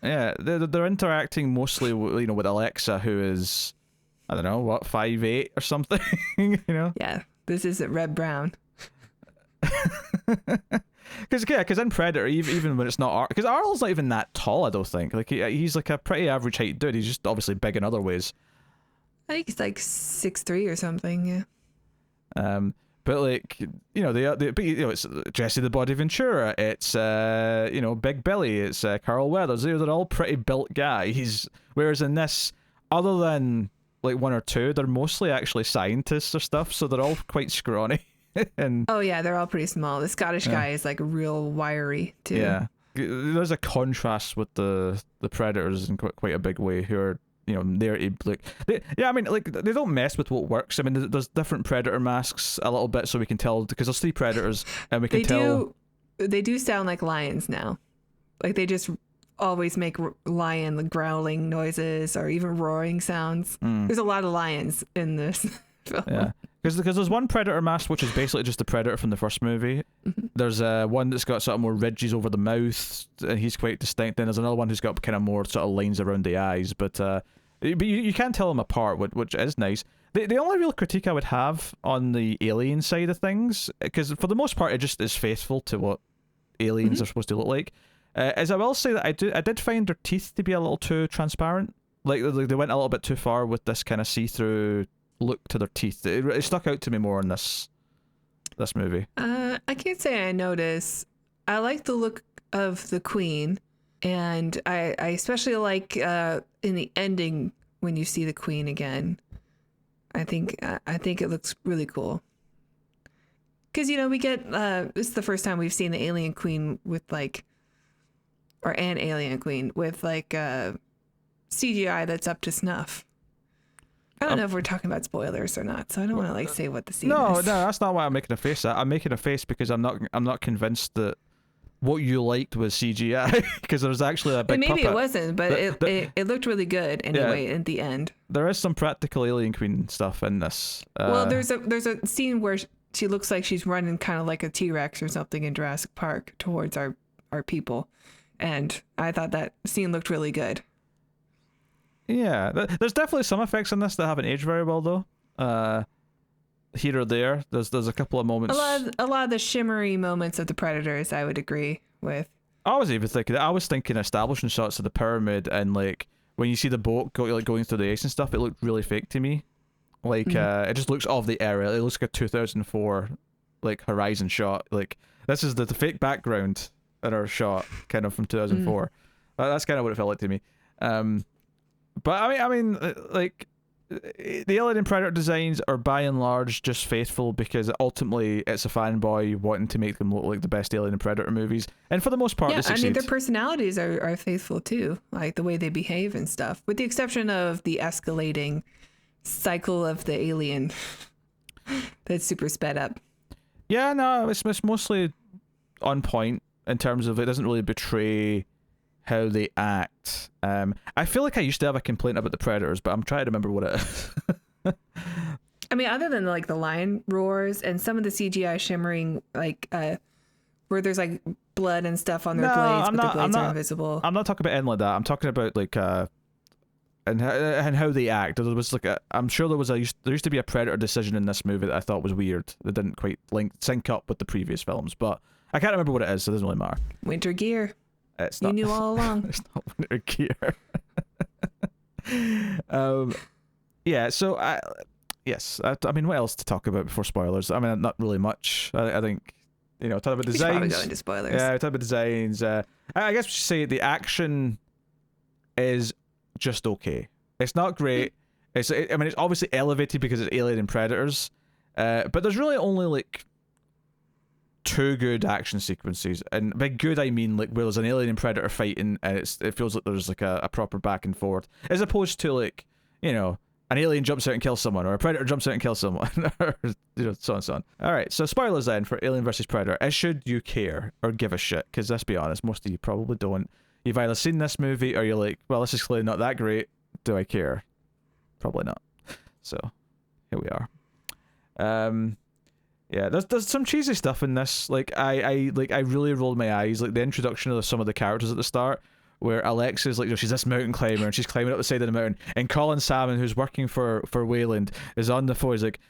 Yeah, they're interacting mostly, with Alexa, who is, I don't know, what, 5'8" or something. Yeah, this isn't Red Brown. Because in Predator, even when it's not because Arnold's not even that tall, I don't think. Like, he's like a pretty average height dude. He's just obviously big in other ways. I think he's like 6'3" or something. Yeah. But like, it's Jesse the Body Ventura. It's Big Billy. It's Carl Weathers. They're all pretty built guys. Whereas in this, other than like one or two, they're mostly actually scientists or stuff. So they're all quite scrawny. And oh yeah, they're all pretty small. The Scottish guy is like real wiry too. Yeah, there's a contrast with the predators in quite a big way, who are they're like they don't mess with what works. I mean, there's different predator masks a little bit, so we can tell, because there's 3 predators and we can tell they do sound like lions now. Like they just always make lion growling noises or even roaring sounds. There's a lot of lions in this film. Yeah. Because there's one predator mask which is basically just the predator from the first movie. There's one that's got sort of more ridges over the mouth, and he's quite distinct. Then there's another one who's got kind of more sort of lines around the eyes, but you can't tell them apart, which is nice. The only real critique I would have on the alien side of things, because for the most part it just is faithful to what aliens are supposed to look like, is I will say that I did find their teeth to be a little too transparent. Like they went a little bit too far with this kind of see-through look to their teeth. It stuck out to me more in this movie. I can't say I notice. I like the look of the Queen, and I especially like in the ending when you see the Queen again. I think it looks really cool. Because we get this is the first time we've seen the alien queen with an alien queen with CGI that's up to snuff. I don't know if we're talking about spoilers or not, so I don't want to say what the scene is. No, that's not why I'm making a face at. I'm making a face because I'm not convinced that what you liked was CGI, because there's actually a big maybe puppet. It wasn't, but it looked really good anyway. At the end, there is some practical alien queen stuff in this. Well, there's a scene where she looks like she's running kind of like a T-Rex or something in Jurassic Park towards our people, and I thought that scene looked really good. Yeah, there's definitely some effects in this that haven't aged very well, though. Here or there, there's a couple of moments. A lot of the shimmery moments of the Predators, I would agree with. I was even thinking that. I was thinking establishing shots of the pyramid, and like when you see the boat going through the ice and stuff, it looked really fake to me. Like it just looks of the era. It looks like a 2004 horizon shot. Like this is the fake background in our shot, kind of from 2004. That's kind of what it felt like to me. But I mean, the Alien and Predator designs are by and large just faithful, because ultimately it's a fanboy wanting to make them look like the best Alien and Predator movies, and for the most part, they succeed. I mean, their personalities are faithful too, like the way they behave and stuff, with the exception of the escalating cycle of the alien that's super sped up. Yeah, no, it's mostly on point in terms of it doesn't really betray how they act. I feel like I used to have a complaint about the Predators, but I'm trying to remember what it is. I mean, other than like the lion roars and some of the CGI shimmering, like where there's like blood and stuff on their blades, but the blades are invisible. I'm not talking about anything like that. I'm talking about like and how they act. There was like I'm sure there used to be a Predator decision in this movie that I thought was weird. That didn't quite sync up with the previous films, but I can't remember what it is, so it doesn't really matter. Winter gear. It's not, you knew all along. It's not winter gear. Yeah. So yes. I mean, what else to talk about before spoilers? I mean, not really much. I think, you know, talk about designs. We should probably go into spoilers. Yeah, talk about designs. I guess we should say the action is just okay. It's not great. I mean, it's obviously elevated because it's Alien and Predators, but there's really only like 2 good action sequences, and by good I mean like where there's an alien and predator fighting, and it feels like there's like a proper back and forth, as opposed to like, you know, an alien jumps out and kills someone, or a predator jumps out and kills someone, or, you know, so on and so on. All right, so spoilers then for Alien versus Predator. Should you care or give a shit? Because let's be honest, most of you probably don't. You've either seen this movie or you're like, well, this is clearly not that great. Do I care? Probably not. So here we are. Yeah, there's some cheesy stuff in this. Like I really rolled my eyes. Like the introduction of some of the characters at the start, where Alexa's like, you know, she's this mountain climber and she's climbing up the side of the mountain, and Colin Salmon, who's working for Wayland, is on the phone. He's like,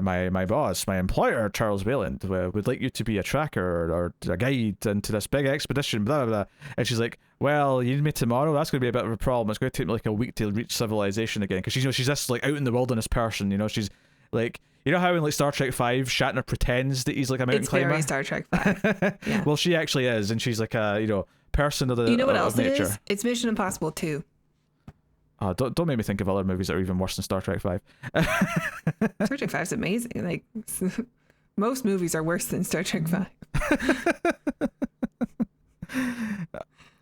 my boss, my employer, Charles Wayland, would like you to be a tracker or a guide into this big expedition, blah blah blah. And she's like, well, you need me tomorrow? That's going to be a bit of a problem. It's going to take me like a week to reach civilization again, because she's this like out in the wilderness person. You know, she's like, you know how in like Star Trek 5, Shatner pretends that he's like a mountain climber? It's very Star Trek 5. Yeah. Well, she actually is, and she's like a, you know, person of the You know what else nature. it is? It's Mission Impossible 2. Don't make me think of other movies that are even worse than Star Trek 5. Star Trek 5 is amazing. Like most movies are worse than Star Trek 5.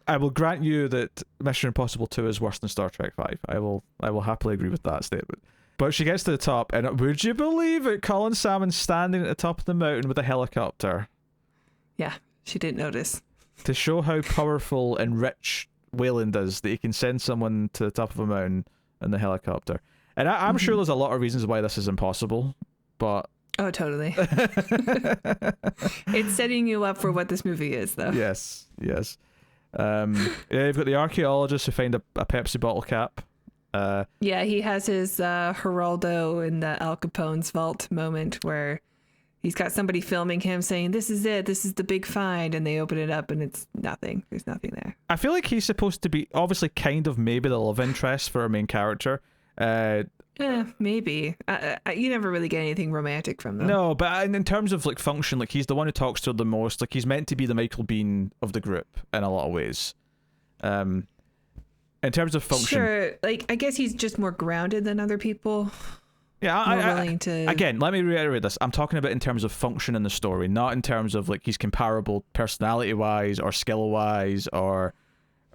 I will grant you that Mission Impossible 2 is worse than Star Trek 5. I will happily agree with that statement. But she gets to the top, and would you believe it? Colin Salmon's standing at the top of the mountain with a helicopter. Yeah, she didn't notice. To show how powerful and rich Wayland is, that he can send someone to the top of a mountain in the helicopter. And I'm sure there's a lot of reasons why this is impossible, but... Oh, totally. It's setting you up for what this movie is, though. Yes. Yeah, you've got the archaeologist who find a Pepsi bottle cap. Yeah, he has his Geraldo in the Al Capone's vault moment where he's got somebody filming him saying, this is it, this is the big find, and they open it up and it's nothing. There's nothing there. I feel like he's supposed to be obviously kind of maybe the love interest for our main character. Maybe. You never really get anything romantic from them. No, but in terms of like function, like he's the one who talks to her the most. Like he's meant to be the Michael Biehn of the group in a lot of ways. In terms of function, sure. Like I guess he's just more grounded than other people. Yeah, again, let me reiterate this. I'm talking about in terms of function in the story, not in terms of like he's comparable personality-wise or skill-wise or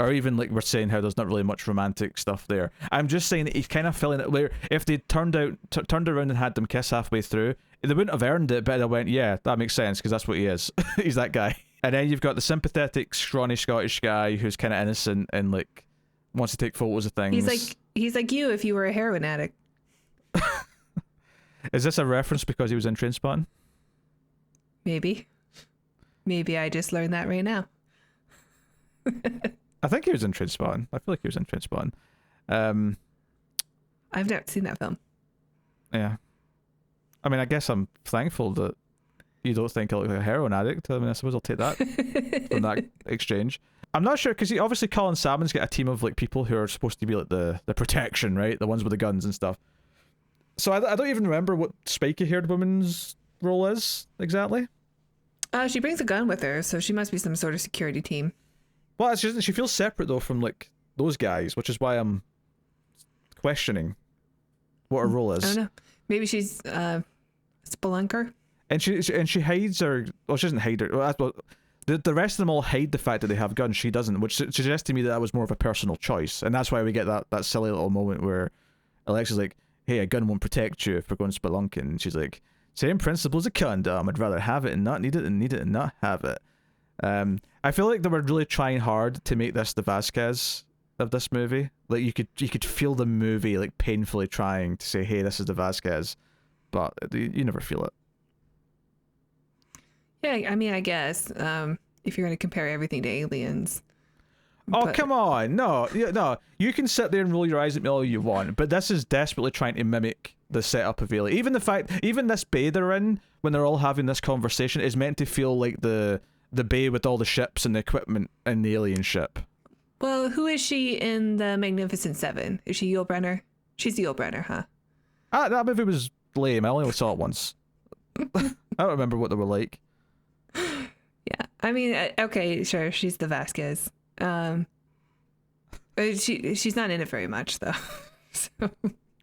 even like we're saying how there's not really much romantic stuff there. I'm just saying that he's kind of filling it where if they turned around and had them kiss halfway through, they wouldn't have earned it, but I went, yeah, that makes sense because that's what he is. He's that guy. And then you've got the sympathetic, scrawny Scottish guy who's kind of innocent and like wants to take photos of things. He's like you if you were a heroin addict. Is this a reference because he was in Trainspotting? Maybe I just learned that right now. I think he was in Trainspotting. I feel like he was in Trainspotting. I've never seen that film. Yeah. I mean, I guess I'm thankful that you don't think I look like a heroin addict. I mean, I suppose I'll take that from that exchange. I'm not sure, because obviously Colin Salmon's got a team of like people who are supposed to be like the protection, right? The ones with the guns and stuff. So I don't even remember what spiky-haired woman's role is exactly. She brings a gun with her, so she must be some sort of security team. Well, it's just, she feels separate though from like those guys, which is why I'm questioning what her role is. I don't know. Maybe she's spelunker. And she hides her. Well, she doesn't hide her. Well, the rest of them all hide the fact that they have guns. She doesn't, which suggests to me that was more of a personal choice, and that's why we get that silly little moment where Alexa's like, "Hey, a gun won't protect you if we're going spelunking." And she's like, "Same principle as a condom. I'd rather have it and not need it than need it and not have it." I feel like they were really trying hard to make this the Vasquez of this movie. Like you could feel the movie like painfully trying to say, "Hey, this is the Vasquez," but you never feel it. Yeah, I mean, I guess if you're going to compare everything to Aliens. Oh, But- come on. No. You can sit there and roll your eyes at me all you want, but this is desperately trying to mimic the setup of Alien. Even this bay they're in, when they're all having this conversation, is meant to feel like the bay with all the ships and the equipment in the alien ship. Well, who is she in the Magnificent Seven? Is she Yul Brynner? She's the Yul Brynner, huh? That movie was lame. I only saw it once. I don't remember what they were like. Yeah. I mean, okay, sure, she's the Vasquez. She's not in it very much, though. So,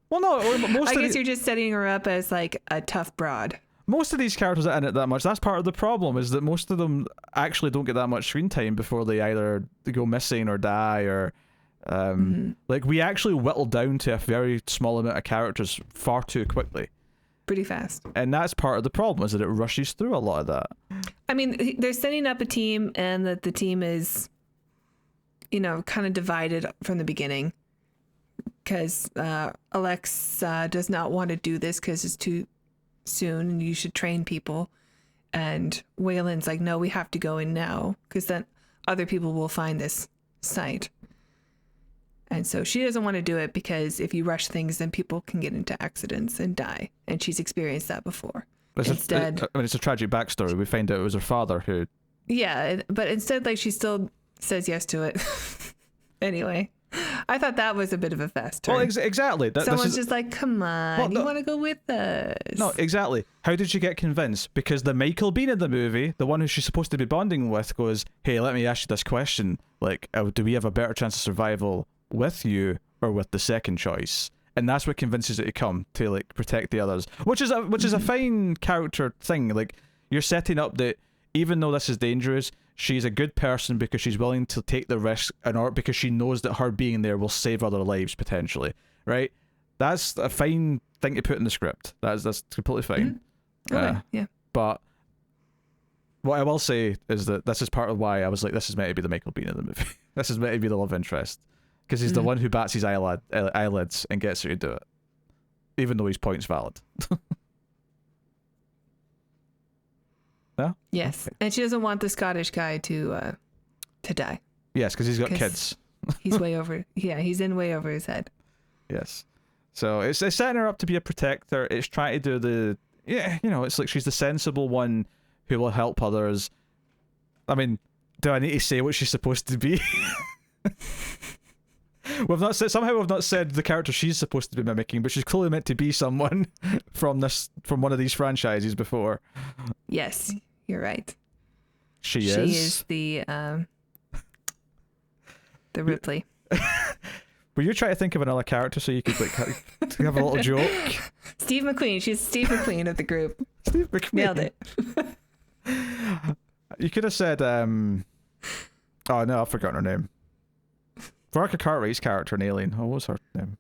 Well, no, I guess you're just setting her up as like a tough broad. most of these characters aren't in it that much. That's part of the problem, is that most of them actually don't get that much screen time before they either go missing or die, or like we actually whittle down to a very small amount of characters far too quickly. Pretty fast. And that's part of the problem, is that it rushes through a lot of that. I mean, they're setting up a team, and that the team is, kind of divided from the beginning. Because Alex does not want to do this because it's too soon and you should train people. And Waylon's like, no, we have to go in now because then other people will find this site. And so she doesn't want to do it because if you rush things, then people can get into accidents and die. And she's experienced that before. It's it's a tragic backstory. We find out it was her father who... Yeah, but instead, like, she still says yes to it. Anyway, I thought that was a bit of a fast turn. Well, exactly. Someone's just like, come on, Well, you want to go with us? No, exactly. How did she get convinced? Because the Michael Biehn in the movie, the one who she's supposed to be bonding with, goes, "Hey, let me ask you this question. Like, do we have a better chance of survival with you or with the second choice?" And that's what convinces her to come, to like protect the others, which is a fine character thing. Like, you're setting up that even though this is dangerous, she's a good person because she's willing to take the risk because she knows that her being there will save other lives potentially, right? That's a fine thing to put in the script. That's completely fine. Okay, yeah. But what I will say is that this is part of why I was like, this is meant to be the Michael Biehn in the movie. This is meant to be the love interest. Because he's the one who bats his eyelids and gets her to do it. Even though his point's valid. No? Yes. Okay. And she doesn't want the Scottish guy to die. Yes, because he's got kids. He's way over. Yeah, he's in way over his head. Yes. So it's setting her up to be a protector. It's trying to do it's like she's the sensible one who will help others. I mean, do I need to say what she's supposed to be? We've not said the character she's supposed to be mimicking, but she's clearly meant to be someone from one of these franchises before. Yes, you're right. She is the Ripley. Were you trying to think of another character so you could like have a little joke? Steve McQueen. She's Steve McQueen of the group. Steve McQueen. Nailed it. You could have said oh no, I've forgotten her name. Veronica Cartwright's character in Alien. What was her name?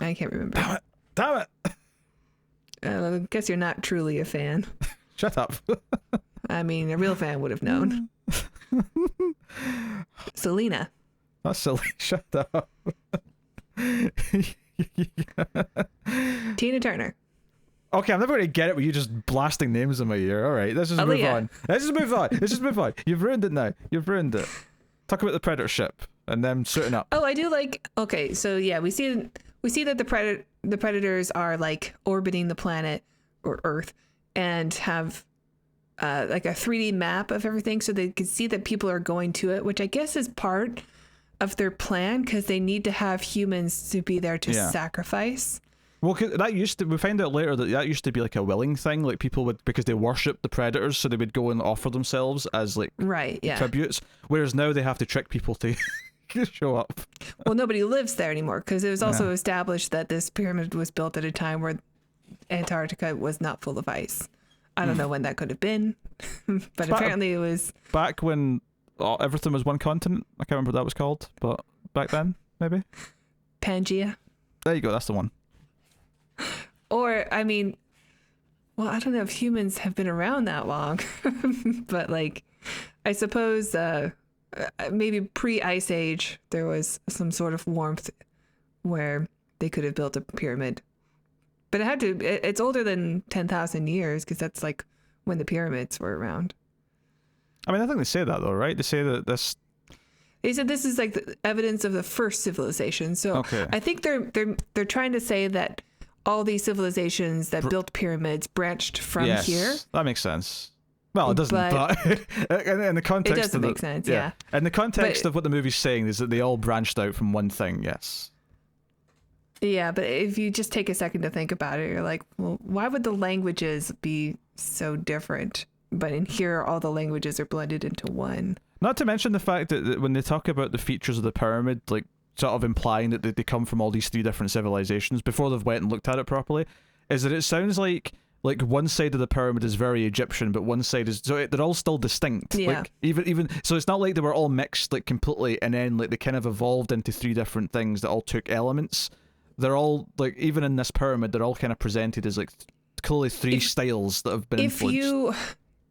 I can't remember. Damn it! I guess you're not truly a fan. Shut up. I mean, a real fan would have known. Selena. That's silly. Shut up. Tina Turner. Okay, I'm never going to get it with you just blasting names in my ear. All right, let's just move on. Let's just move on. You've ruined it now. You've ruined it. Talk about the Predator ship and them suiting up. Oh, I do like. Okay, so yeah, we see that the Predators are like orbiting the planet or Earth and have like a 3D map of everything, so they can see that people are going to it, which I guess is part of their plan because they need to have humans to be there to sacrifice. Well, we find out later that used to be like a willing thing, like people would, because they worship the Predators, so they would go and offer themselves as like tributes, whereas now they have to trick people to show up. Well, nobody lives there anymore because it was also established that this pyramid was built at a time where Antarctica was not full of ice. I don't know when that could have been, but apparently it was back when everything was one continent. I can't remember what that was called, but back then, maybe. Pangea. There you go, that's the one. Or, I mean, Well, I don't know if humans have been around that long, but like, I suppose maybe pre-Ice Age there was some sort of warmth where they could have built a pyramid. But it had to. It's older than 10,000 years because that's like when the pyramids were around. I mean, I think they say that though, right? They say that this. They said this is like the evidence of the first civilization. So Okay. I think they're trying to say that all these civilizations that built pyramids branched from Yes, here. that makes sense. Well, it doesn't, but in the context It doesn't of make sense, yeah. In the context of what the movie's saying is that they all branched out from one thing, yes. Yeah, but if you just take a second to think about it, you're like, well, why would the languages be so different? But in here, all the languages are blended into one. Not to mention the fact that when they talk about the features of the pyramid, like sort of implying that they come from all these three different civilizations before they've went and looked at it properly, is that it sounds like one side of the pyramid is very Egyptian, but one side is they're all still distinct. Yeah. Like even so, it's not like they were all mixed like completely, and then like they kind of evolved into three different things that all took elements. They're all like even in this pyramid, they're all kind of presented as like clearly three styles that have been influenced.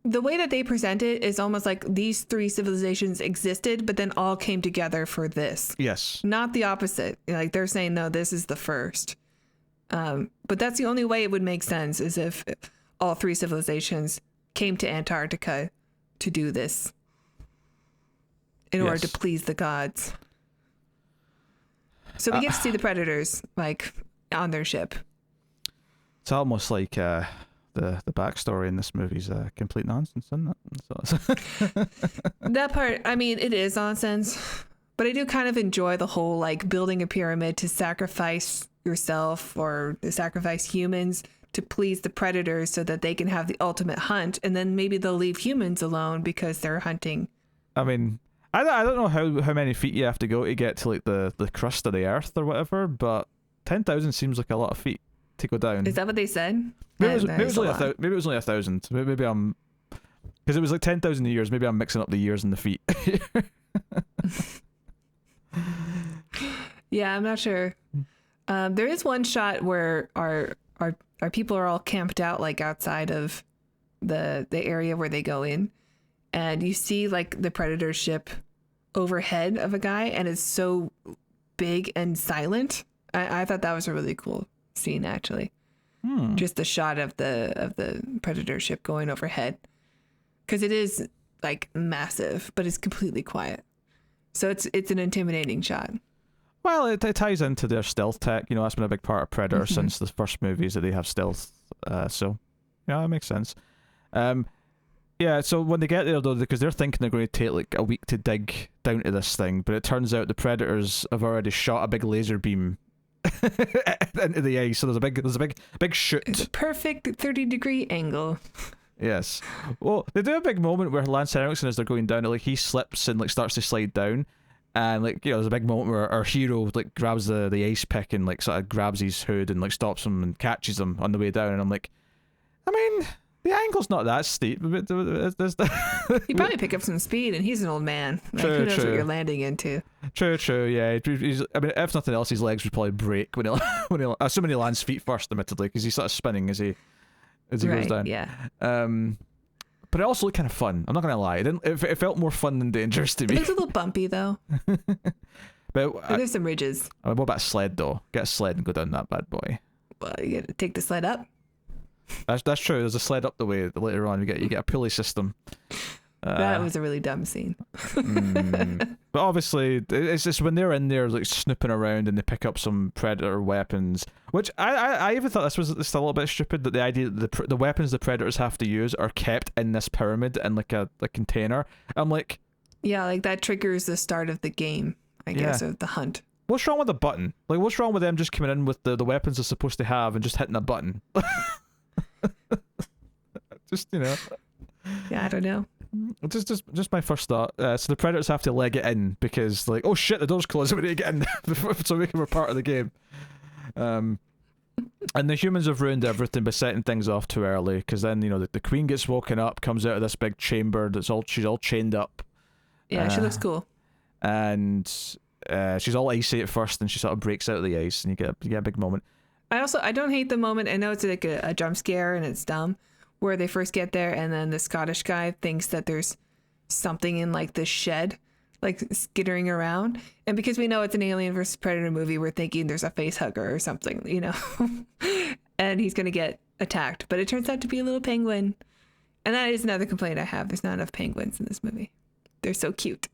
The way that they present it is almost like these three civilizations existed, but then all came together for this. Yes. Not the opposite. Like they're saying, no, this is the first. But that's the only way it would make sense is if all three civilizations came to Antarctica to do this in order to please the gods. So we get to see the predators like on their ship. It's almost like the backstory in this movie's complete nonsense, isn't it? So That part, I mean, it is nonsense, but I do kind of enjoy the whole like building a pyramid to sacrifice yourself or to sacrifice humans to please the predators so that they can have the ultimate hunt, and then maybe they'll leave humans alone because they're hunting. I mean, I don't know how many feet you have to go to get to like the crust of the earth or whatever, but 10,000 seems like a lot of feet to go down. Is that what they said? Maybe it was only 1,000. Maybe I'm, because it was like 10,000 years. Maybe I'm mixing up the years and the feet. Yeah, I'm not sure. There is one shot where our people are all camped out like outside of the area where they go in, and you see like the predator ship overhead of a guy, and it's so big and silent. I thought that was a really cool scene, actually. Just the shot of the predator ship going overhead, because it is like massive, but it's completely quiet. So it's an intimidating shot. Well, it ties into their stealth tech. You know, that's been a big part of Predator since the first movies that they have stealth. So, yeah, that makes sense. Yeah, so when they get there, though, because they're thinking they're going to take like a week to dig down to this thing, but it turns out the Predators have already shot a big laser beam into the ice. So there's a big shoot. It's a perfect 30-degree angle. Yes. Well, they do a big moment where Lance Henriksen, as they're going down, like he slips and like starts to slide down. And like, you know, there's a big moment where our hero like grabs the ice pick and like sort of grabs his hood and like stops him and catches him on the way down. And I'm like, I mean, the angle's not that steep. But You probably pick up some speed, and he's an old man. Like, who knows what you're landing into? True. Yeah. I mean, if nothing else, his legs would probably break when he assuming he lands feet first, admittedly, because he's sort of spinning as he goes down. Yeah. But it also looked kind of fun. I'm not gonna lie. It felt more fun than dangerous to me. It looks a little bumpy though. But there's some ridges. What about a sled though? Get a sled and go down that bad boy. Well, you gotta take the sled up. That's true. There's a sled up the way later on. You get a pulley system. That was a really dumb scene. But obviously, it's just when they're in there like snooping around and they pick up some predator weapons, which I even thought this was just a little bit stupid, that the idea that the weapons the predators have to use are kept in this pyramid in like a container. I'm like, yeah, like that triggers the start of the game, I guess, of the hunt. What's wrong with the button? Like, what's wrong with them just coming in with the weapons they're supposed to have and just hitting a button? Just, you know. Yeah, I don't know. Just my first thought. So the predators have to leg it in because, like, oh shit, the door's closed. We need to get in so we can be part of the game. And the humans have ruined everything by setting things off too early. Because then, you know, the queen gets woken up, comes out of this big chamber she's all chained up. Yeah, she looks cool. And she's all icy at first, and she sort of breaks out of the ice, and you get a big moment. I don't hate the moment. I know it's like a jump scare and it's dumb, where they first get there and then the Scottish guy thinks that there's something in like the shed, like skittering around. And because we know it's an Alien versus Predator movie, we're thinking there's a face hugger or something, you know, and he's going to get attacked. But it turns out to be a little penguin. And that is another complaint I have. There's not enough penguins in this movie. They're so cute.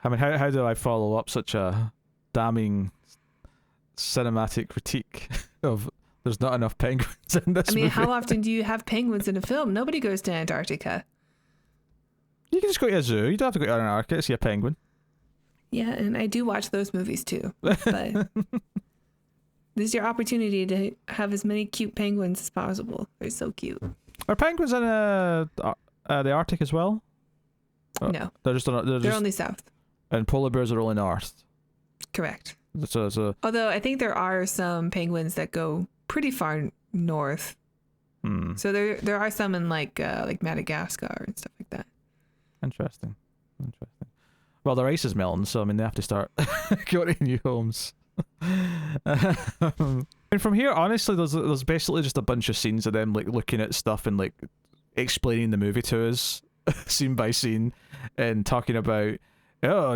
I mean, how do I follow up such a damning cinematic critique of there's not enough penguins in this movie? How often do you have penguins in a film? Nobody goes to Antarctica. You can just go to a zoo. You don't have to go to Antarctica to see a penguin. Yeah, and I do watch those movies too. But this is your opportunity to have as many cute penguins as possible. They're so cute. Are penguins in the Arctic as well? No. They're just only south. And polar bears are only north. Correct. So although I think there are some penguins that go pretty far north. So there are some in like Madagascar and stuff like that. Interesting. Well, their ice is melting, so I mean they have to start going to new homes. And from here, honestly, there's basically just a bunch of scenes of them like looking at stuff and like explaining the movie to us, scene by scene, and talking about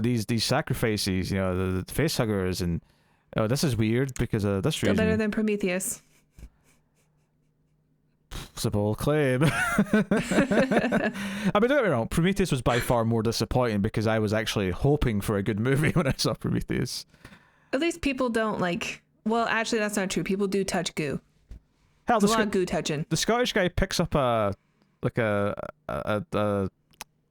these sacrifices, you know, the face huggers, and this is weird because of this reason. Still better than Prometheus. It's a bold claim. I mean, don't get me wrong, Prometheus was by far more disappointing because I was actually hoping for a good movie when I saw Prometheus. At least people don't like. Well, actually, that's not true. People do touch goo. Hell, there's a lot of goo touching. The Scottish guy picks up a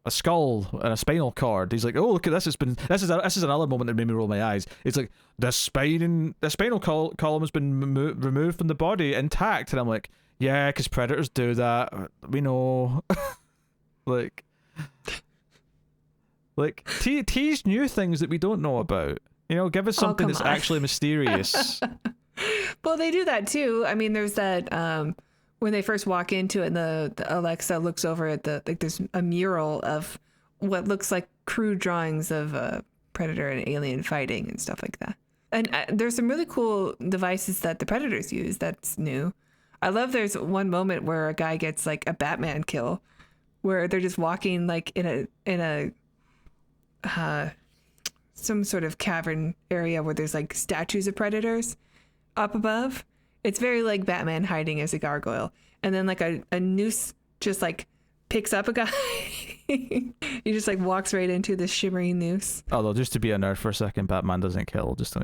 skull and a spinal cord. He's like, "Oh, look at this! This is another moment that made me roll my eyes." It's like the spinal column has been removed from the body intact, and I'm like, "Yeah, because predators do that. We know." like tease new things that we don't know about. You know, give us something that's actually mysterious. Well, they do that too. I mean, there's that when they first walk into it, and the Alexa looks over at there's a mural of what looks like crude drawings of Predator and Alien fighting and stuff like that. And there's some really cool devices that the Predators use that's new. I love there's one moment where a guy gets like a Batman kill, where they're just walking like in a some sort of cavern area where there's like statues of predators up above. It's very like Batman hiding as a gargoyle. And then like a noose just like picks up a guy. He just like walks right into this shimmering noose. Although, just to be a nerd for a second, Batman doesn't kill. Just to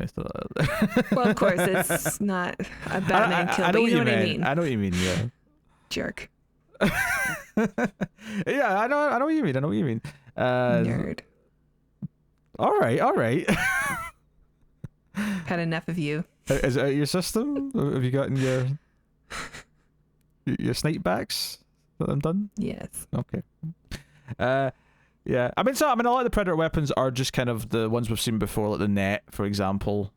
well, of course, it's not a Batman kill, but you know what I mean. I know what you mean, yeah. Jerk. Yeah, I know what you mean. Nerd. All right. Had enough of you. Is it your system? Have you gotten your snake backs that I'm done? Yes. Okay. Yeah. I mean, a lot of the Predator weapons are just kind of the ones we've seen before, like the net, for example.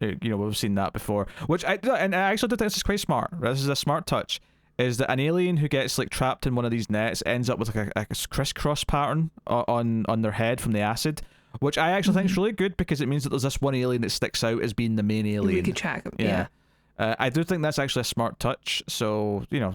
You know, we've seen that before. Which I actually do think this is quite smart. This is a smart touch. Is that an alien who gets like trapped in one of these nets ends up with like a crisscross pattern on their head from the acid, which I actually think is really good because it means that there's this one alien that sticks out as being the main alien. We could track him. Yeah. I do think that's actually a smart touch. So, you know,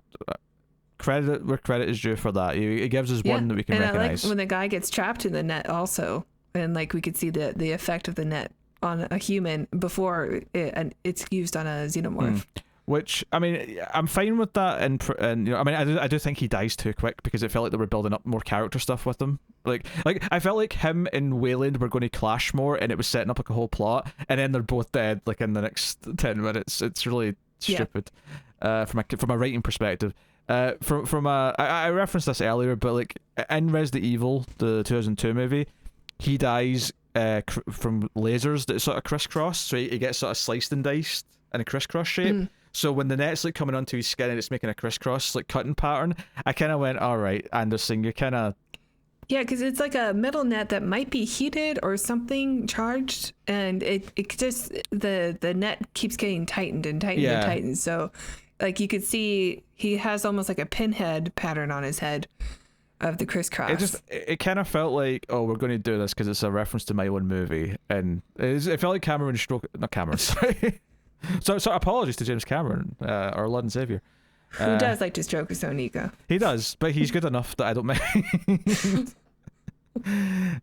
credit where credit is due for that. It gives us one that we can recognize. I like when the guy gets trapped in the net also, and like we could see the effect of the net on a human before it's used on a xenomorph. Which, I mean, I'm fine with that, and you know, I mean, I do think he dies too quick because it felt like they were building up more character stuff with him. Like I felt like him and Wayland were going to clash more, and it was setting up like a whole plot, and then they're both dead like in the next 10 minutes. It's really stupid, from a writing perspective. I referenced this earlier, but like in Resident Evil, the 2002 movie, he dies from lasers that sort of crisscross, so he gets sort of sliced and diced in a crisscross shape. So when the net's like coming onto his skin and it's making a crisscross like cutting pattern, I kind of went, all right, Anderson, you're kind of... Yeah, because it's like a metal net that might be heated or something charged, and it just, the net keeps getting tightened and tightened and tightened. So like you could see he has almost like a pinhead pattern on his head, of the crisscross. It kind of felt like, oh, we're going to do this because it's a reference to my own movie, and it felt like Cameron not Cameron, sorry. so apologies to James Cameron, our Lord and Savior. Who does like to stroke his own ego. He does, but he's good enough that I don't mind.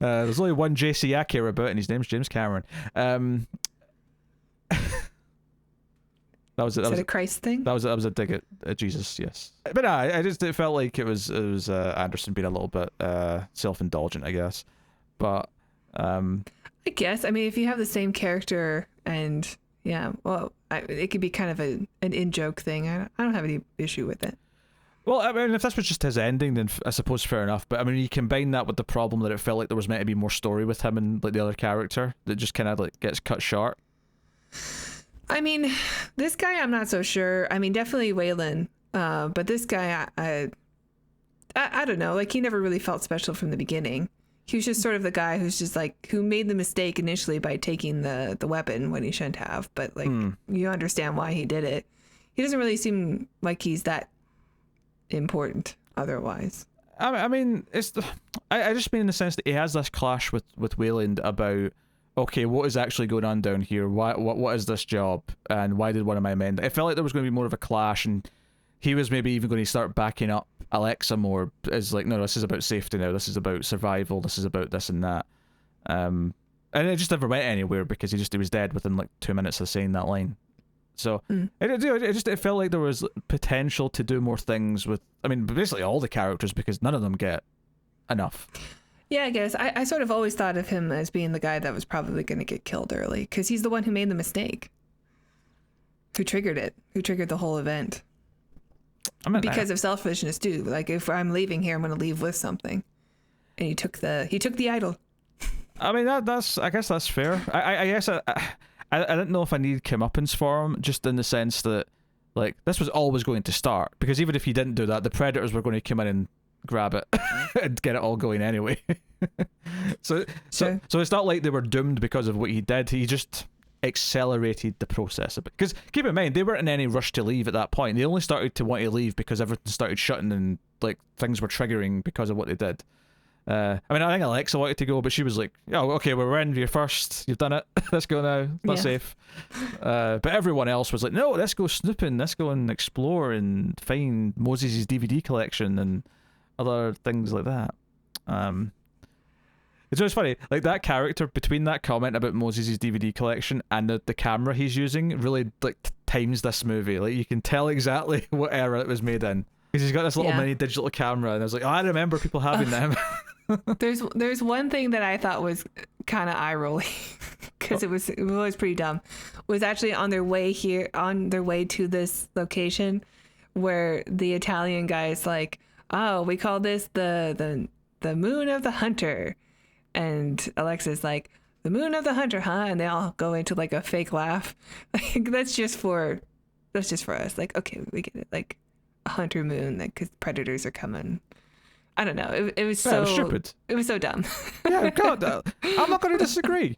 There's only one JC I care about, and his name's James Cameron. That was a Christ thing? That was a dig at Jesus, yes. But it felt like it was Anderson being a little bit self-indulgent, I guess. But I guess, I mean, if you have the same character and yeah, well, it could be kind of an in-joke thing. I don't have any issue with it. Well, I mean, if this was just his ending, then I suppose fair enough. But I mean, you combine that with the problem that it felt like there was meant to be more story with him and like the other character that just kind of like gets cut short. I mean, this guy, I'm not so sure. I mean, definitely Waylon, but this guy, I don't know. Like, he never really felt special from the beginning. He was just sort of the guy who's just like, who made the mistake initially by taking the weapon when he shouldn't have. But like, you understand why he did it. He doesn't really seem like he's that important otherwise. I mean, I just mean in the sense that he has this clash with Wayland about, okay, what is actually going on down here? What is this job? And why did one of my men die? It felt like there was going to be more of a clash, and he was maybe even going to start backing up Alexa more as like, no, this is about safety now. This is about survival. This is about this and that. And it just never went anywhere because he was dead within like 2 minutes of saying that line. So it felt like there was potential to do more things with, I mean, basically all the characters, because none of them get enough. Yeah, I guess. I sort of always thought of him as being the guy that was probably going to get killed early, because he's the one who made the mistake. Who triggered it. Who triggered the whole event. I mean, because of selfishness, too. Like, if I'm leaving here, I'm going to leave with something. And he took the idol. I mean, I guess that's fair. I guess I didn't know if I needed comeuppance for him, just in the sense that, like, this was always going to start. Because even if he didn't do that, the Predators were going to come in and grab it and get it all going anyway. So it's not like they were doomed because of what he did. He just accelerated the process a bit. Because keep in mind, they weren't in any rush to leave at that point. They only started to want to leave because everything started shutting and like things were triggering because of what they did. I mean, I think Alexa wanted to go, but she was like, oh, okay, we're in, you're first, you've done it, let's go now, not safe. But everyone else was like, no, let's go snooping, let's go and explore and find Moses' DVD collection and other things like that. It's always funny, like that character, between that comment about Moses' DVD collection and the camera he's using, really like times this movie. Like, you can tell exactly what era it was made in. Because he's got this little mini digital camera, and I was like, oh, I remember people having them. There's one thing that I thought was kind of eye-rolling, because it was pretty dumb. Was actually on their way to this location, where the Italian guy's like, oh, we call this the Moon of the Hunter, and Alexa's like, the Moon of the Hunter, huh? And they all go into like a fake laugh. Like, that's just for us. Like, okay, we get it. Like, a hunter moon, like, because predators are coming. I don't know. It was so stupid. It was so dumb. Yeah, God, I'm not going to disagree.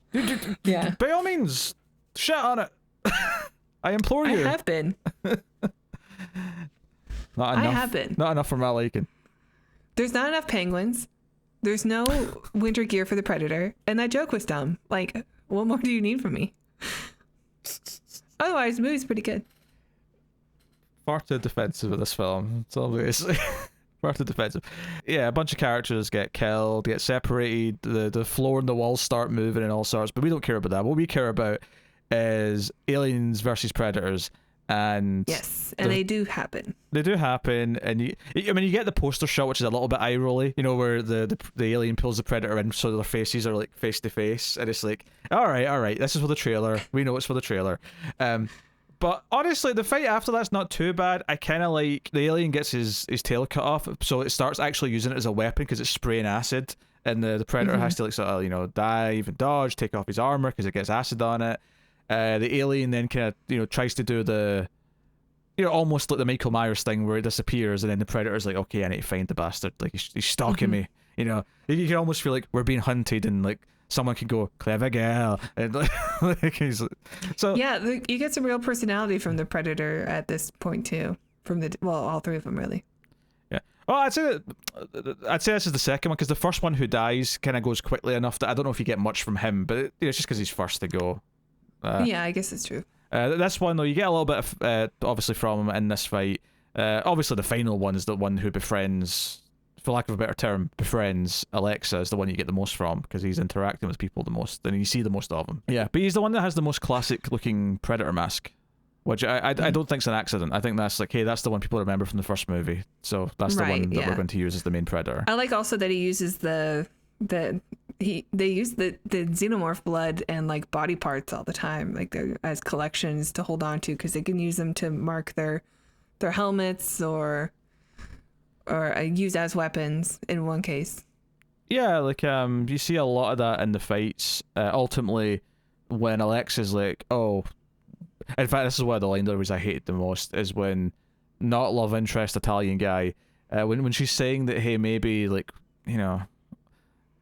Yeah. By all means, shit on it. I implore you. I have been. Not enough. I have been. Not enough for my liking. There's not enough penguins. There's no winter gear for the predator, and that joke was dumb. Like, what more do you need from me? Otherwise, the movie's pretty good. Far too defensive of this film. It's obviously far too defensive. Yeah, a bunch of characters get killed, get separated, the floor and the walls start moving and all sorts, but we don't care about that. What we care about is aliens versus predators. And yes, and they do happen. They do happen, and you get the poster shot, which is a little bit eye rolly, where the alien pulls the predator in, so their faces are like face to face, and it's like, all right, this is for the trailer. We know it's for the trailer. But honestly, the fight after that's not too bad. I kind of like the alien gets his tail cut off, so it starts actually using it as a weapon because it's spraying acid, and the predator has to like sort of dive and dodge, take off his armor because it gets acid on it. The alien then kind of tries to do the almost like the Michael Myers thing where it disappears, and then the predator's like, okay, I need to find the bastard, like he's stalking me. You can almost feel like we're being hunted, and like someone could go, clever girl, and like so yeah, you get some real personality from the predator at this point too, from all three of them really. Yeah. Oh, I'd say this is the second one, because the first one who dies kind of goes quickly enough that I don't know if you get much from him, but it's just because he's first to go. Yeah, I guess it's true. This one though, you get a little bit of obviously from him in this fight. Obviously the final one is the one who befriends, for lack of a better term, befriends Alexa, is the one you get the most from, because he's interacting with people the most and you see the most of him. Yeah, but he's the one that has the most classic looking Predator mask, which I don't think's an accident. I think that's like, hey, that's the one people remember from the first movie, so that's the one that we're going to use as the main Predator. I like also that he uses they use the xenomorph blood and like body parts all the time, like as collections to hold on to, because they can use them to mark their helmets or use as weapons in one case. Yeah, like you see a lot of that in the fights. Ultimately, when Alexa's like, oh, in fact, this is one of the line deliveries I hated the most, is when not love interest Italian guy, when she's saying that, hey, maybe like, you know,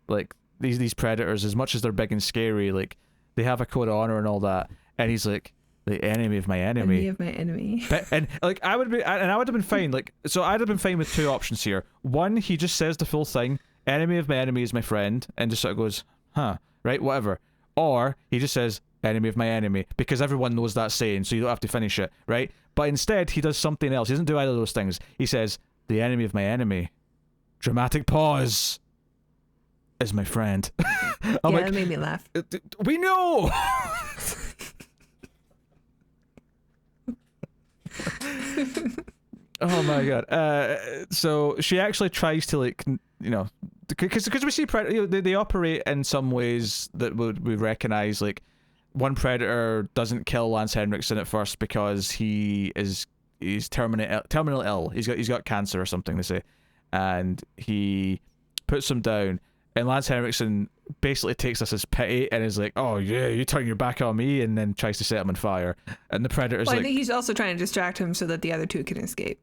like these predators, as much as they're big and scary, like they have a code of honor and all that, and he's like, the enemy of my enemy. Enemy of my enemy. And like I would have been fine. Like, so I'd have been fine with two options here. One, he just says the full thing, enemy of my enemy is my friend, and just sort of goes, huh, right, whatever. Or he just says, enemy of my enemy, because everyone knows that saying, so you don't have to finish it, right? But instead, he does something else. He doesn't do either of those things. He says, the enemy of my enemy, dramatic pause, is my friend. I'm like, that made me laugh. We know! Oh my god. So she actually tries to, like, you know, because we see they operate in some ways that we recognize. Like, one Predator doesn't kill Lance Henriksen at first because he's terminally ill. He's got cancer or something, they say, and he puts him down. And Lance Henriksen basically takes this as pity and is like, oh yeah, you turn your back on me, and then tries to set him on fire. And the Predator's I like, think he's also trying to distract him so that the other two can escape.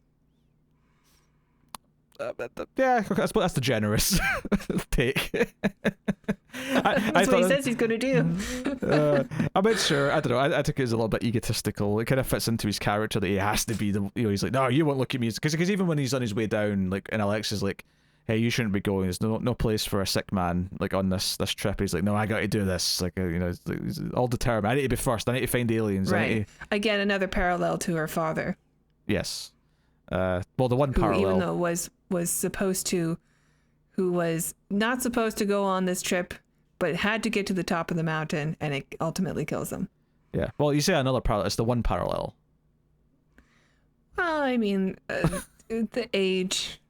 yeah, I suppose that's the generous take. That's what he says he's going to do. I'm not sure. I don't know. I took it as a little bit egotistical. It kind of fits into his character that he has to be the. You know, he's like, no, you won't look at me, because even when he's on his way down, like, and Alexa's like, hey, you shouldn't be going. There's no place for a sick man, like, on this trip. He's like, no, I got to do this. Like, you know, he's all determined. I need to be first. I need to find aliens. Right. Again, another parallel to her father. Yes. Well, the one who, parallel, even though was supposed to, who was not supposed to go on this trip, but had to get to the top of the mountain, and it ultimately kills him. Yeah. Well, you say another parallel. It's the one parallel. Well, I mean, the age.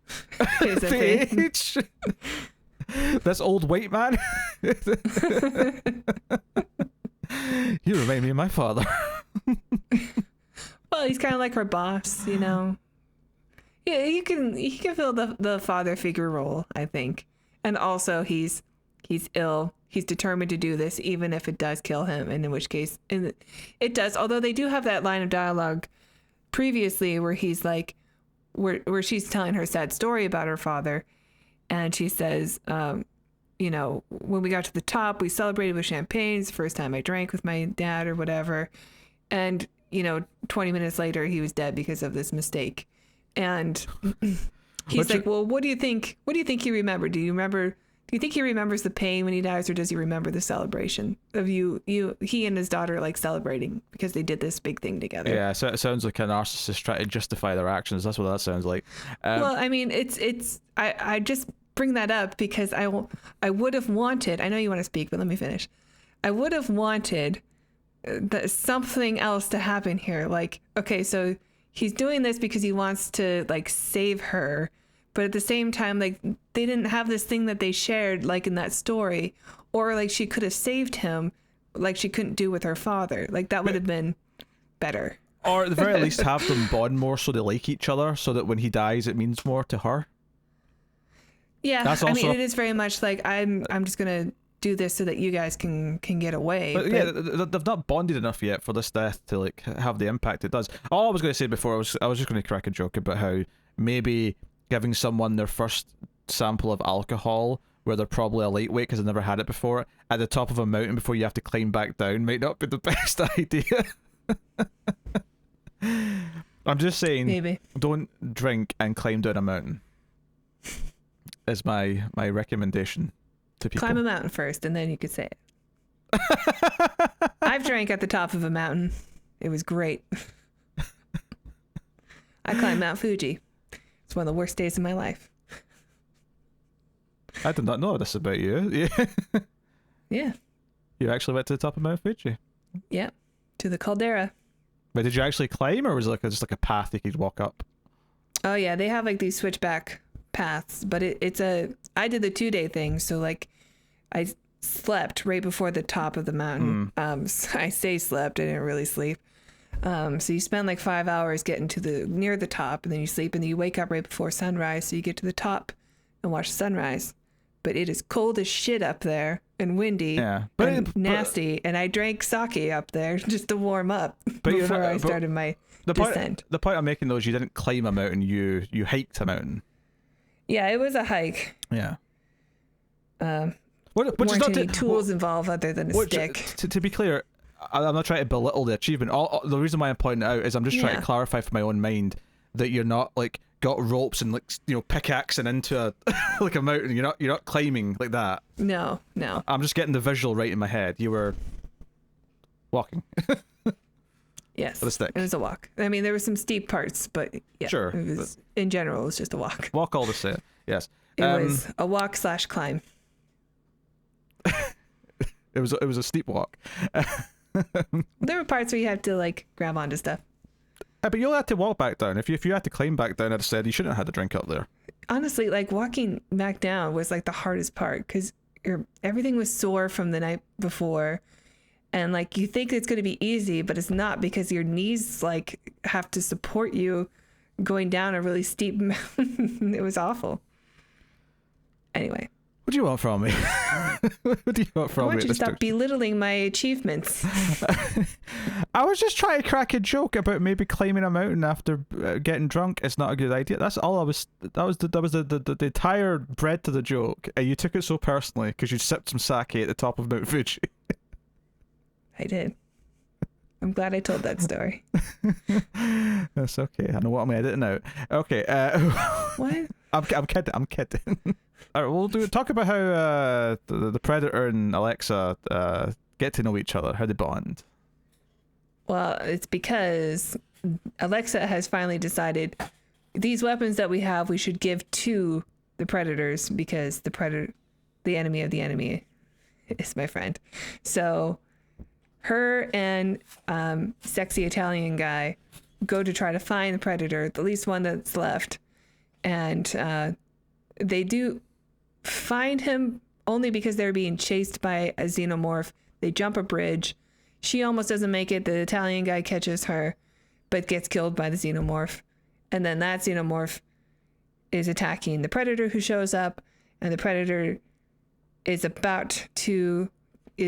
Is a The thing. age. This old white man. You remind me of my father. Well, he's kind of like her boss, you know. Yeah, he can fill the father figure role, I think. And also, he's ill. He's determined to do this, even if it does kill him. And in which case, it does. Although they do have that line of dialogue previously where he's like, where she's telling her sad story about her father, and she says, you know, when we got to the top, we celebrated with champagne. It's the first time I drank with my dad or whatever. And, you know, 20 minutes later, he was dead because of this mistake. And he's like, well, what do you think he remembered? Do you think he remembers the pain when he dies, or does he remember the celebration of he and his daughter, like, celebrating because they did this big thing together? Yeah, so it sounds like a narcissist trying to justify their actions. That's what that sounds like. Well, I mean, I just bring that up because I would have wanted, I know you want to speak, but let me finish. I would have wanted something else to happen here. Like, okay, so he's doing this because he wants to, like, save her. But at the same time, like, they didn't have this thing that they shared, like, in that story. Or, like, she could have saved him, like she couldn't do with her father. Like, that would have been better. Or at the very least, have them bond more so they like each other, so that when he dies, it means more to her. Yeah, That's also, I mean, it is very much like, I'm just going to do this so that you guys can get away. But yeah, they've not bonded enough yet for this death to, like, have the impact it does. All I was going to say before, I was just going to crack a joke about how maybe giving someone their first sample of alcohol, where they're probably a lightweight because they've never had it before, at the top of a mountain before you have to climb back down, might not be the best idea. I'm just saying, maybe don't drink and climb down a mountain. is my recommendation to people. Climb a mountain first, and then you could say it. I've drank at the top of a mountain. It was great. I climbed Mount Fuji. It's one of the worst days of my life. I did not know this about you. Yeah. Yeah. You actually went to the top of Mount Fuji. Yeah. To the caldera. But did you actually climb, or was it just like a path you could walk up? Oh yeah, they have like these switchback paths, but I did the 2-day thing, so like I slept right before the top of the mountain. So I slept, I didn't really sleep. So you spend like 5 hours getting to near the top, and then you sleep, and then you wake up right before sunrise, so you get to the top and watch sunrise. But it is cold as shit up there, and windy, and nasty, and I drank sake up there just to warm up before I started my descent. The point I'm making though is you didn't climb a mountain, you hiked a mountain. Yeah, it was a hike. Yeah. Weren't any tools involved other than a stick. To be clear, I'm not trying to belittle the achievement. The reason why I'm pointing it out is I'm just trying to clarify for my own mind that you're not like got ropes and like pickaxing into a like a mountain. You're not climbing like that. No. I'm just getting the visual right in my head. You were walking. Yes, with a stick. It was a walk. I mean, there were some steep parts, but yeah, sure. It was in general, it was just a walk. Walk all the same. Yes. It was a walk / climb. It was a steep walk. There were parts where you had to like grab onto stuff. But you'll have to walk back down. If you had to climb back down, I'd have said you shouldn't have had to drink up there. Honestly, like walking back down was like the hardest part because everything was sore from the night before. And like you think it's going to be easy, but it's not because your knees like have to support you going down a really steep mountain. It was awful. Anyway. What do you want from me? What do you want from me? I want you to stop belittling my achievements. I was just trying to crack a joke about maybe climbing a mountain after getting drunk. It's not a good idea. That's all I was. That was the entire bread to the joke. And you took it so personally because you sipped some sake at the top of Mount Fuji. I did. I'm glad I told that story. That's okay. I know what I'm editing out. Okay. What? I'm kidding. All right, we'll talk about how the Predator and Alexa get to know each other, how they bond. Well, it's because Alexa has finally decided these weapons that we have, we should give to the Predators because the Predator, the enemy of the enemy, is my friend. So her and sexy Italian guy go to try to find the Predator, the least one that's left. And they do find him only because they're being chased by a xenomorph. They jump a bridge. She almost doesn't make it. The Italian guy catches her, but gets killed by the xenomorph. And then that xenomorph is attacking the Predator who shows up, and the Predator is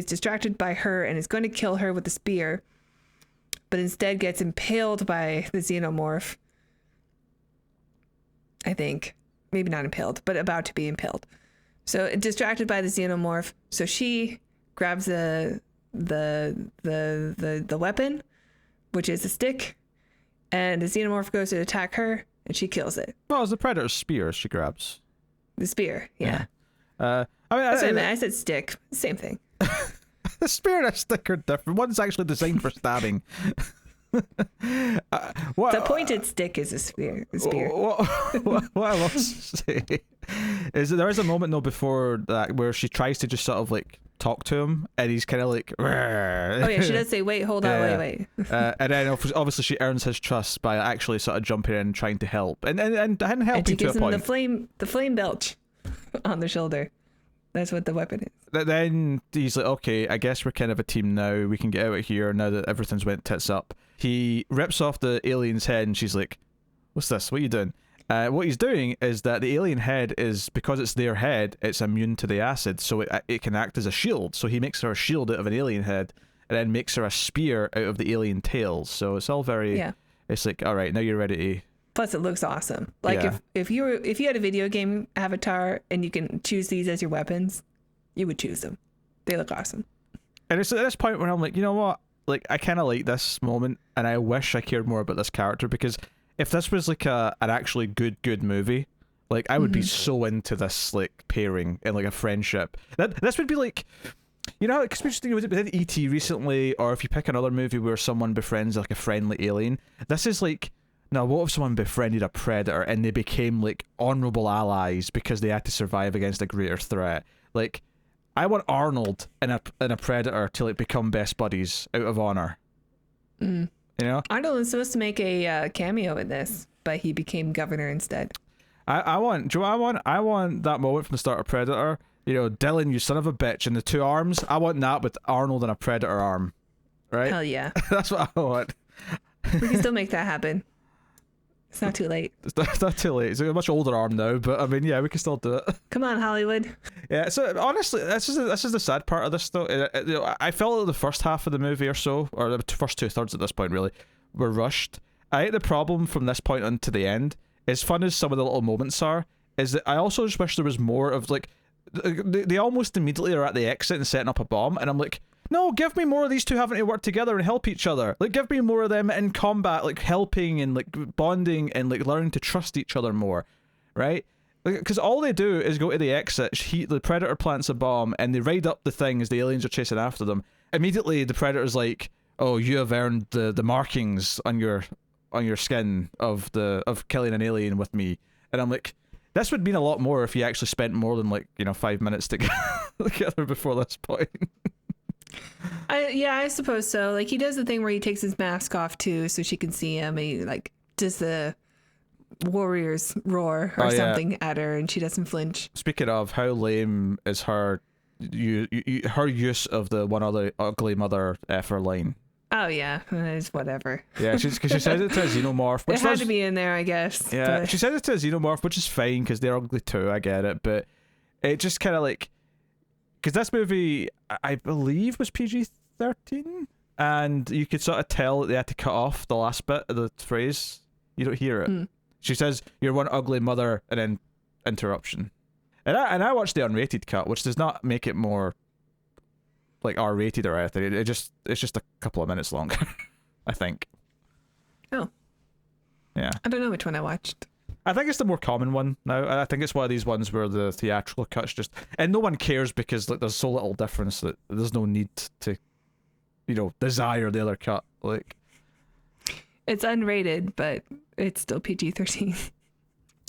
distracted by her and is going to kill her with a spear, but instead gets impaled by the xenomorph. I think. Maybe not impaled, but about to be impaled. So distracted by the xenomorph. So she grabs the weapon, which is a stick, and the xenomorph goes to attack her, and she kills it. Well, it's the Predator's spear she grabs. The spear, yeah. I mean, I said stick. Same thing. The spear and a stick are different. One's actually designed for stabbing. The pointed stick is a spear. What I love to say is that there is a moment though before that where she tries to just sort of like talk to him, and he's kind of like, "Rrr." Oh yeah, she does say, "Wait, hold on, wait." And then obviously she earns his trust by actually sort of jumping in and trying to help, and helping and she to gives a point. him the flame belch on the shoulder. That's what the weapon is. Then he's like, okay, I guess we're kind of a team now. We can get out of here now that everything's went tits up. He rips off the alien's head, and she's like, what's this? What are you doing? What he's doing is that the alien head is, because it's their head, it's immune to the acid, so it can act as a shield. So he makes her a shield out of an alien head, and then makes her a spear out of the alien tails. So it's all very... Yeah. It's like, all right, now you're ready to... Plus, it looks awesome. Like if you had a video game avatar and you can choose these as your weapons, you would choose them. They look awesome. And it's at this point where I'm like, you know what? Like, I kind of like this moment, and I wish I cared more about this character, because if this was like an actually good movie, Like, I would be so into this, like, pairing and, like, a friendship. This would be like, you know, especially with E.T. recently, or if you pick another movie where someone befriends, like, a friendly alien. This is like, now, what if someone befriended a predator and they became, like, honorable allies because they had to survive against a greater threat? Like, I want Arnold and a predator to, like, become best buddies out of honor. You know? Arnold was supposed to make a cameo in this, but he became governor instead. I want that moment from the start of Predator. You know, Dylan, you son of a bitch, and the two arms. I want that with Arnold and a Predator arm. Right? Hell yeah. That's what I want. We can still make that happen. It's not too late. It's not too late. It's a much older arm now, but I mean, yeah, we can still do it. Come on, Hollywood. Yeah, so honestly, this is the sad part of this, though. You know, I felt that the first half of the movie or so, or the first 2/3 at this point, really, were rushed. I think the problem from this point on to the end, as fun as some of the little moments are, is that I also just wish there was more of, like, they almost immediately are at the exit and setting up a bomb, and I'm like, no, give me more of these two having to work together and help each other. Like, give me more of them in combat, like, helping and, like, bonding and, like, learning to trust each other more, right? Because all they do is go to the exit, the Predator plants a bomb, and they ride up the thing as the aliens are chasing after them. Immediately, the Predator's like, oh, you have earned the markings on your skin of killing an alien with me. And I'm like, this would mean a lot more if you actually spent more than, like, you know, 5 minutes together before this point. I suppose so. Like, he does the thing where he takes his mask off too, so she can see him. And he, like, does the warriors roar or something at her, and she doesn't flinch. Speaking of, how lame is her her use of the one other ugly mother effer line? Oh yeah, it's whatever. Yeah, because she says it to a xenomorph. Which it had to be in there, I guess. Yeah, but... she says it to a xenomorph, which is fine because they're ugly too. I get it, but it just kind of like, because this movie I believe was PG-13, and you could sort of tell that they had to cut off the last bit of the phrase. You don't hear it. She says, "You're one ugly mother," and then interruption. And I watched the unrated cut, which does not make it more, like, R-rated or anything. It's just a couple of minutes longer, I think. Oh. Yeah. I don't know which one I watched. I think it's the more common one now. I think it's one of these ones where the theatrical cut's just, and no one cares because, like, there's so little difference that there's no need to, you know, desire the other cut. Like, it's unrated, but it's still PG-13.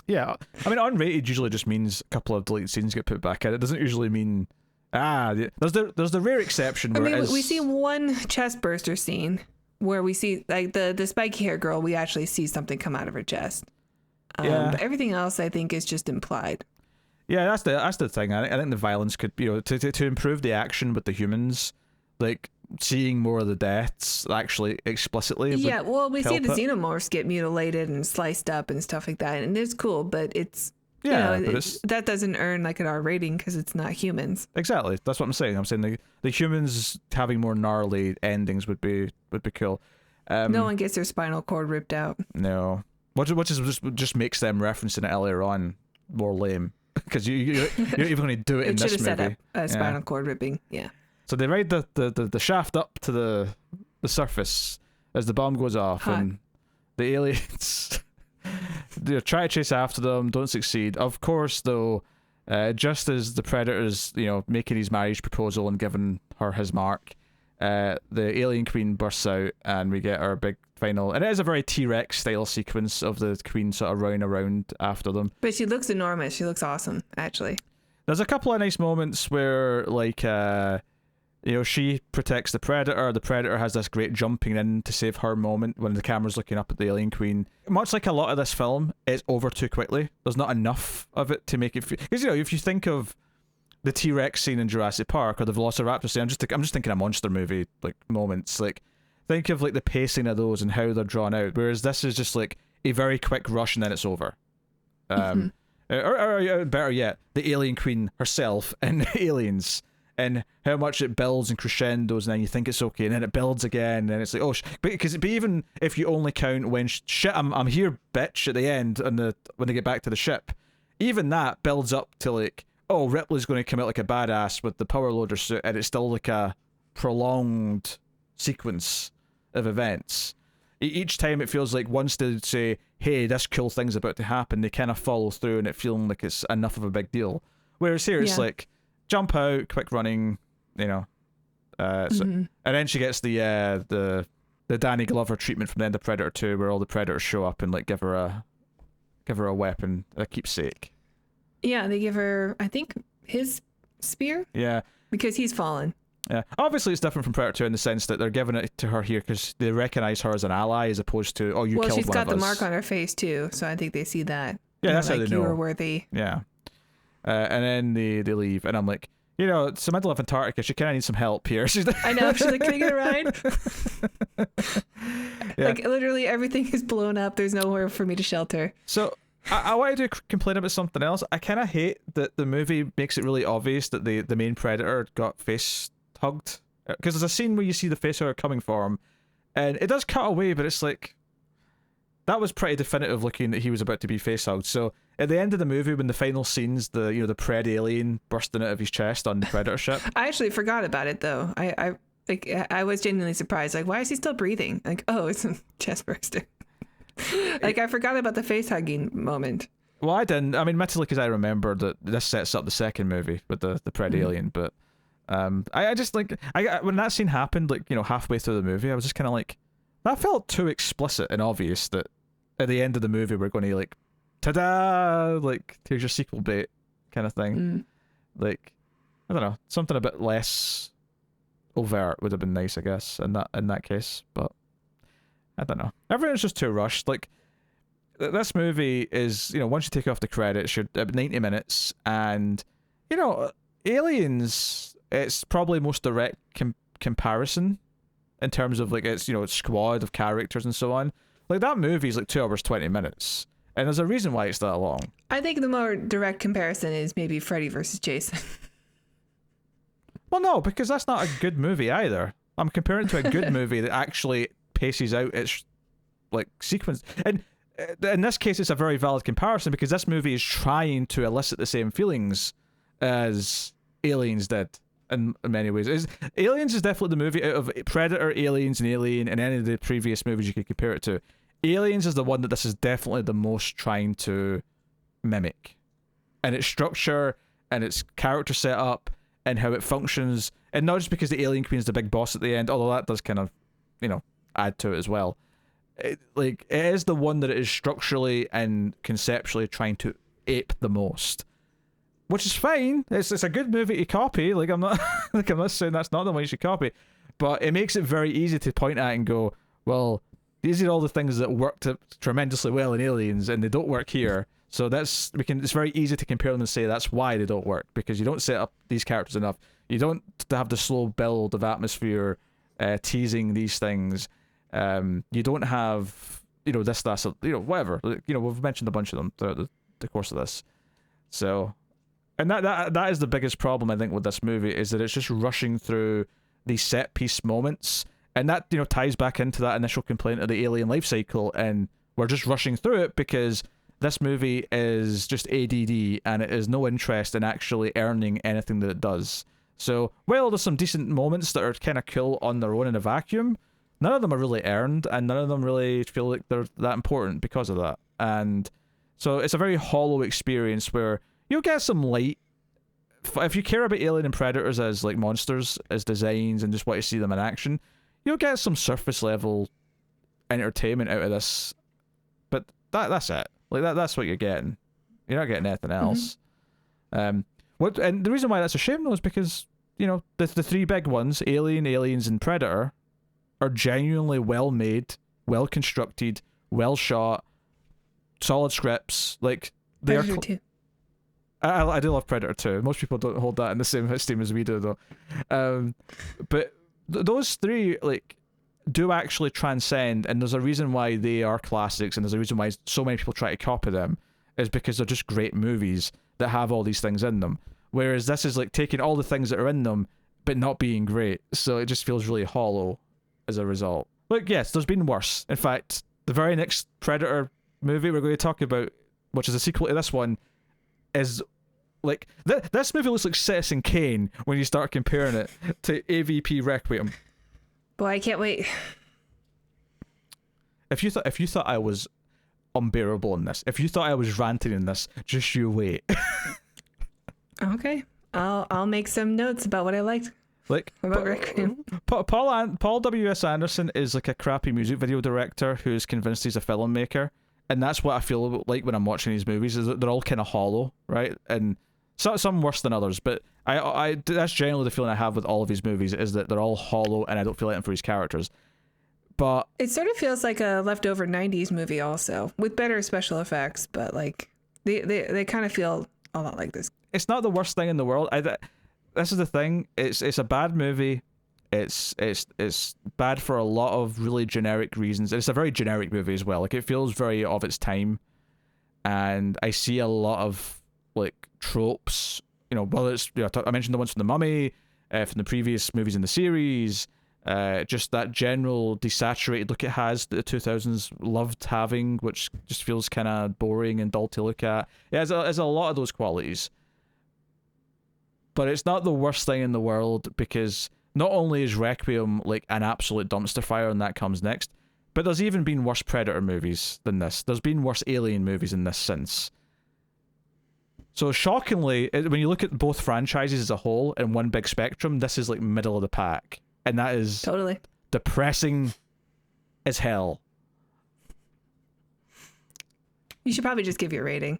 Yeah, I mean, unrated usually just means a couple of deleted scenes get put back in. It doesn't usually mean there's the rare exception where we see one chest burster scene where we see, like, the spiky hair girl. We actually see something come out of her chest. But everything else, I think, is just implied. Yeah, that's the thing. I think the violence could, you know, to improve the action with the humans, like, seeing more of the deaths actually explicitly. Yeah, well, we see the xenomorphs get mutilated and sliced up and stuff like that, and it's cool, but it's, yeah, you know, that doesn't earn, like, an R rating because it's not humans. Exactly, that's what I'm saying. I'm saying the humans having more gnarly endings would be cool. No one gets their spinal cord ripped out. No, which is just makes them referencing it earlier on more lame because you're even going to do it in this movie. It should have set up a spinal cord ripping. Yeah. So they ride the shaft up to the surface as the bomb goes off, and the aliens they try to chase after them, don't succeed. Of course, though, just as the Predator's, you know, making his marriage proposal and giving her his mark, the alien queen bursts out, and we get our big final. And it is a very T-Rex style sequence of the queen sort of running around after them. But she looks enormous. She looks awesome, actually. There's a couple of nice moments where, like, you know, she protects the Predator has this great jumping in to save her moment when the camera's looking up at the alien queen. Much like a lot of this film, it's over too quickly. There's not enough of it to make it feel, because, you know, if you think of the T-Rex scene in Jurassic Park or the Velociraptor scene, I'm just thinking of monster movie, like, moments. Like, think of, like, the pacing of those and how they're drawn out, whereas this is just, like, a very quick rush and then it's over. Or better yet, the alien queen herself and Aliens, and how much it builds and crescendos, and then you think it's okay, and then it builds again, and it's like, oh, but even if you only count when shit, I'm here, bitch, at the end, when they get back to the ship, even that builds up to, like, oh, Ripley's going to come out like a badass with the power loader suit, and it's still like a prolonged sequence of events. Each time it feels like once they say, hey, this cool thing's about to happen, they kind of follow through and it feeling like it's enough of a big deal. Whereas here it's like jump out, quick running, you know. And then she gets the Danny Glover treatment from the end of Predator 2, where all the Predators show up and like give her a weapon, a keepsake. Yeah, they give her, I think, his spear. Yeah, because he's fallen. Yeah, obviously it's different from Predator 2 in the sense that they're giving it to her here because they recognize her as an ally as opposed to, oh, you killed one of us. Well, she's got the mark on her face too, so I think they see that. Yeah, that's how they know. You were worthy. Yeah. And then they leave, and I'm like, you know, it's the middle of Antarctica. She kind of needs some help here. I know. She's like, can I get a ride? Yeah. Like, literally everything is blown up. There's nowhere for me to shelter. So I wanted to complain about something else. I kind of hate that the movie makes it really obvious that the main Predator got face hugged. Because there's a scene where you see the facehugger coming for him, and it does cut away, but it's like, that was pretty definitive looking that he was about to be facehugged. So at the end of the movie, when the final scenes, the Pred alien bursting out of his chest on the Predator ship. I actually forgot about it though. I was genuinely surprised. Like, why is he still breathing? Like, oh, it's a chest bursting. Like, I forgot about the face hugging moment. Well, I didn't. I mean, mentally, because I remember that this sets up the second movie with the Pred alien. But I just like when that scene happened, like, you know, halfway through the movie, I was just kind of like, that felt too explicit and obvious that at the end of the movie we're going to like, ta-da, like, here's your sequel bait kind of thing. Like, I don't know, something a bit less overt would have been nice, I guess, in that case. But I don't know, everything's just too rushed. Like, this movie is, you know, once you take off the credits, you're at 90 minutes, and, you know, Aliens, it's probably most direct comparison in terms of, like, its, you know, its squad of characters and so on. Like, that movie is like 2 hours 20 minutes, and there's a reason why it's that long. I think the more direct comparison is maybe Freddy versus Jason. Well, no, because that's not a good movie either. I'm comparing it to a good movie that actually paces out its, like, sequence. And in this case, it's a very valid comparison because this movie is trying to elicit the same feelings as Aliens did in many ways. Aliens is definitely the movie out of Predator, Aliens, and Alien, and any of the previous movies you could compare it to. Aliens is the one that this is definitely the most trying to mimic. And its structure, and its character setup, and how it functions. And not just because the Alien Queen is the big boss at the end, although that does kind of, you know, add to it as well. It is the one that it is structurally and conceptually trying to ape the most. Which is fine. It's a good movie to copy. Like, I'm not saying that's not the one you should copy. But it makes it very easy to point at and go, well, these are all the things that worked tremendously well in Aliens, and they don't work here. So it's very easy to compare them and say that's why they don't work, because you don't set up these characters enough. You don't have the slow build of atmosphere, teasing these things. You don't have, you know, this, that, you know, whatever. You know, we've mentioned a bunch of them throughout the course of this. So, and that is the biggest problem I think with this movie, is that it's just rushing through these set piece moments. And that, you know, ties back into that initial complaint of the Alien life cycle, and we're just rushing through it because this movie is just ADD and it has no interest in actually earning anything that it does. So, while there's some decent moments that are kind of cool on their own in a vacuum, none of them are really earned, and none of them really feel like they're that important because of that. And so it's a very hollow experience where you'll get some light. If you care about Alien and Predators as, like, monsters, as designs, and just want to see them in action, you'll get some surface level entertainment out of this, but that's it. Like, that's what you're getting. You're not getting anything else. And the reason why that's a shame though is because, you know, the three big ones, Alien, Aliens, and Predator, are genuinely well made, well constructed, well shot, solid scripts. Like, they Predator 2. I do love Predator 2. Most people don't hold that in the same esteem as we do though. But those three, like, do actually transcend, and there's a reason why they are classics, and there's a reason why so many people try to copy them, is because they're just great movies that have all these things in them. Whereas this is like taking all the things that are in them, but not being great. So it just feels really hollow as a result. Like, yes, there's been worse. In fact, the very next Predator movie we're going to talk about, which is a sequel to this one, is like, this movie looks like Citizen Kane when you start comparing it to AVP Requiem. Boy, I can't wait. If you thought I was unbearable in this. If you thought I was ranting in this, just you wait. Okay, I'll make some notes about what I liked. Like, About Requiem. Paul W.S. Anderson is like a crappy music video director who's convinced he's a filmmaker, and that's what I feel like when I'm watching these movies. Is that they're all kind of hollow, right? And some worse than others, but I that's generally the feeling I have with all of his movies, is that they're all hollow, and I don't feel like them for his characters. But It sort of feels like a leftover 90s movie also, with better special effects, but like they kind of feel a lot like this. it's not the worst thing in the world. This is the thing. It's a bad movie. It's bad for a lot of really generic reasons. It's a very generic movie as well. Like, it feels very of its time, and I see a lot of like tropes. You know, whether it's, you know, I mentioned the ones from The Mummy, from the previous movies in the series. Just that general desaturated look it has that the 2000s loved having, which just feels kind of boring and dull to look at. It has a lot of those qualities. But it's not the worst thing in the world, because not only is Requiem like an absolute dumpster fire, and that comes next, but there's even been worse Predator movies than this. There's been worse Alien movies than this since. So shockingly, when you look at both franchises as a whole in one big spectrum, this is like middle of the pack. And that is Totally depressing as hell. You should probably just give your rating.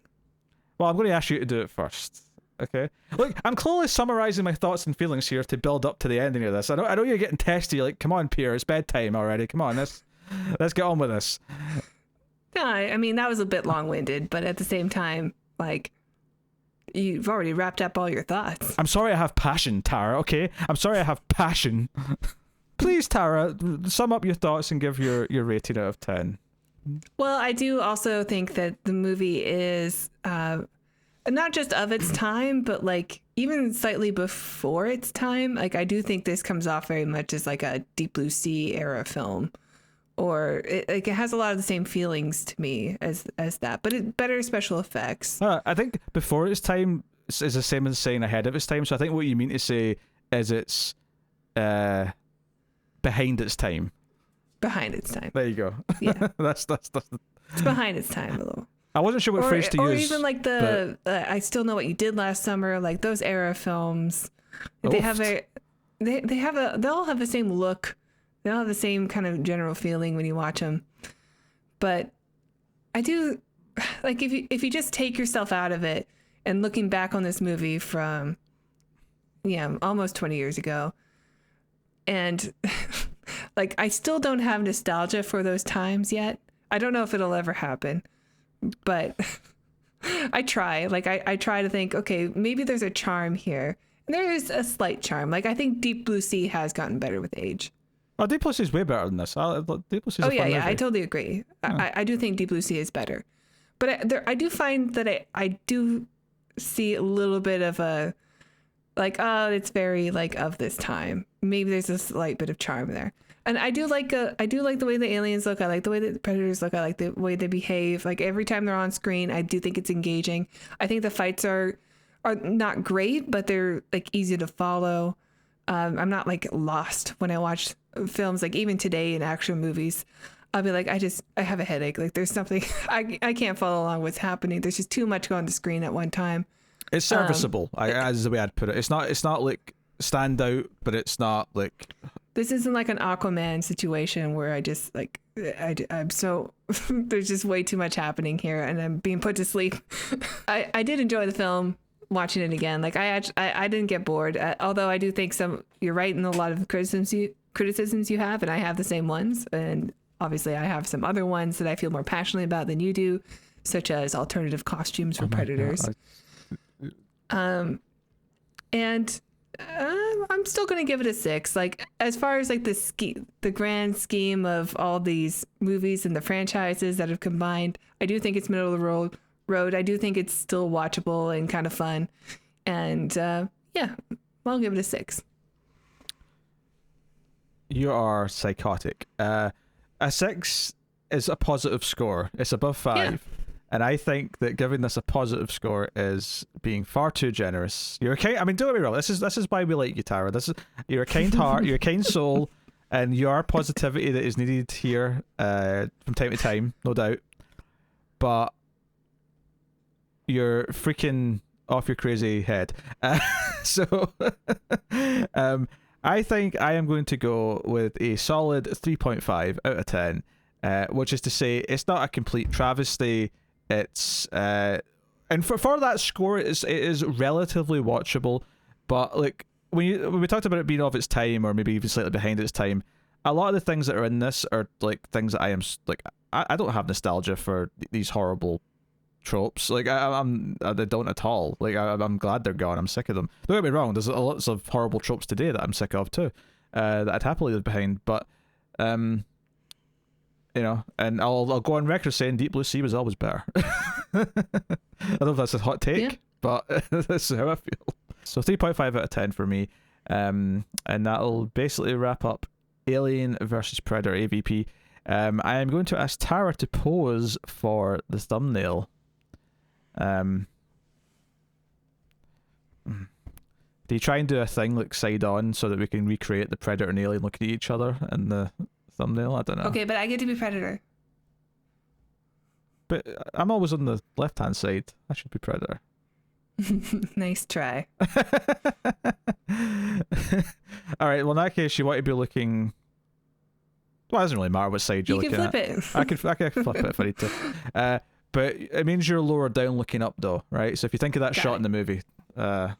Well, I'm going to ask you to do it first. Okay. Look, I'm clearly summarizing my thoughts and feelings here to build up to the ending of this. I know you're getting testy. You're like, come on, Pierre, it's bedtime already. Come on, let's get on with this. Yeah, I mean, that was a bit long-winded, but at the same time, like, you've already wrapped up all your thoughts. I'm sorry I have passion, Tara, okay? I'm sorry I have passion. Please, Tara, sum up your thoughts and give your rating out of 10. Well, I do also think that the movie is not just of its time, but like even slightly before its time. Like, I do think this comes off very much as like a Deep Blue Sea era film, or it has a lot of the same feelings to me as that, but it better special effects. I think before its time is the same as saying ahead of its time. So I think what you mean to say is it's behind its time. Behind its time. There you go. Yeah. that's It's behind its time a little. I wasn't sure what phrase to use. Or even like the I Still Know What You Did Last Summer, like those era films. They all have the same look. They all have the same kind of general feeling when you watch them. But I do, like, if you just take yourself out of it and looking back on this movie from, almost 20 years ago, and like, I still don't have nostalgia for those times yet. I don't know if it'll ever happen, but I try. Like, I try to think, okay, maybe there's a charm here. And there is a slight charm. Like, I think Deep Blue Sea has gotten better with age. Oh, Deep Blue Sea is way better than this. Deep Blue Sea is a fun movie. I totally agree. Yeah. I do think Deep Blue Sea is better. But I do find that I do see a little bit of a, like, oh, it's very, like, of this time. Maybe there's a slight bit of charm there. And I do like the way the aliens look. I like the way that the predators look. I like the way they behave. Like, every time they're on screen, I do think it's engaging. I think the fights are not great, but they're, like, easy to follow. I'm not, like, lost when I watch films. Like, even today in action movies, I'll be like, I have a headache. Like, there's something, I can't follow along what's happening. There's just too much going on the screen at one time. It's serviceable, as the way I'd put it. It's not like stand out, but it's not like, this isn't like an Aquaman situation where I just, like, I'm so there's just way too much happening here and I'm being put to sleep. I did enjoy the film watching it again. Like, I didn't get bored, although I do think you're right in a lot of criticisms you have, and I have the same ones, and obviously I have some other ones that I feel more passionately about than you do, such as alternative costumes for predators. And I'm still going to give it a 6. Like, as far as like the grand scheme of all these movies and the franchises that have combined, I do think it's middle of the road. I do think it's still watchable and kind of fun. And I'll give it a 6. You are psychotic. A 6 is a positive score. It's above 5. Yeah. And I think that giving this a positive score is being far too generous. You're a kind, I mean, don't get me wrong. This is why we like you, Tara. You're a kind heart, you're a kind soul, and you are positivity that is needed here from time to time, no doubt. but you're freaking off your crazy head. So I think I am going to go with a solid 3.5 out of 10, which is to say it's not a complete travesty. It's and for that score, it is relatively watchable, but like when we talked about it being of its time or maybe even slightly behind its time, a lot of the things that are in this are like things that I am like I don't have nostalgia for these horrible tropes. Like I don't at all. Like I'm glad they're gone. I'm sick of them. Don't get me wrong. There's lots of horrible tropes today that I'm sick of too, that I'd happily leave behind. But you know, and I'll go on record saying Deep Blue Sea was always better. I don't know if that's a hot take, but that's how I feel. So 3.5 out of 10 for me, and that'll basically wrap up Alien versus Predator AVP. I am going to ask Tara to pose for the thumbnail. Do you try and do a thing like side on so that we can recreate the Predator and Alien looking at each other in the thumbnail? I don't know. Okay, but I get to be Predator. But I'm always on the left hand side. I should be Predator. Nice try. Alright, well in that case you want to be looking... Well, it doesn't really matter what side you're looking at. You can flip it. I can flip it if I need to. But it means you're lower down looking up though, right? So if you think of that shot in the movie, yeah.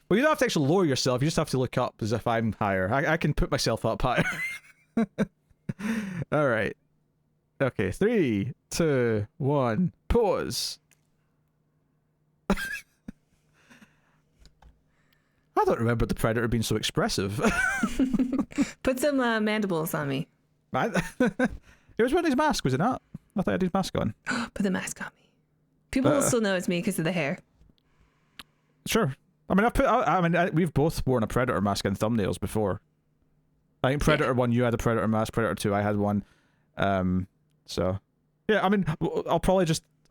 Well, you don't have to actually lower yourself, you just have to look up as if I'm higher. I can put myself up higher. Alright. Okay, 3, 2, 1, pause. I don't remember the Predator being so expressive. Put some mandibles on me. He was wearing his mask, was he not? I thought he had his mask on. Put the mask on me. People will still know it's me because of the hair. Sure. I mean, we've both worn a Predator mask in thumbnails before. I think Predator 1, you had a Predator mask. Predator 2, I had one. So, yeah, I mean, I'll probably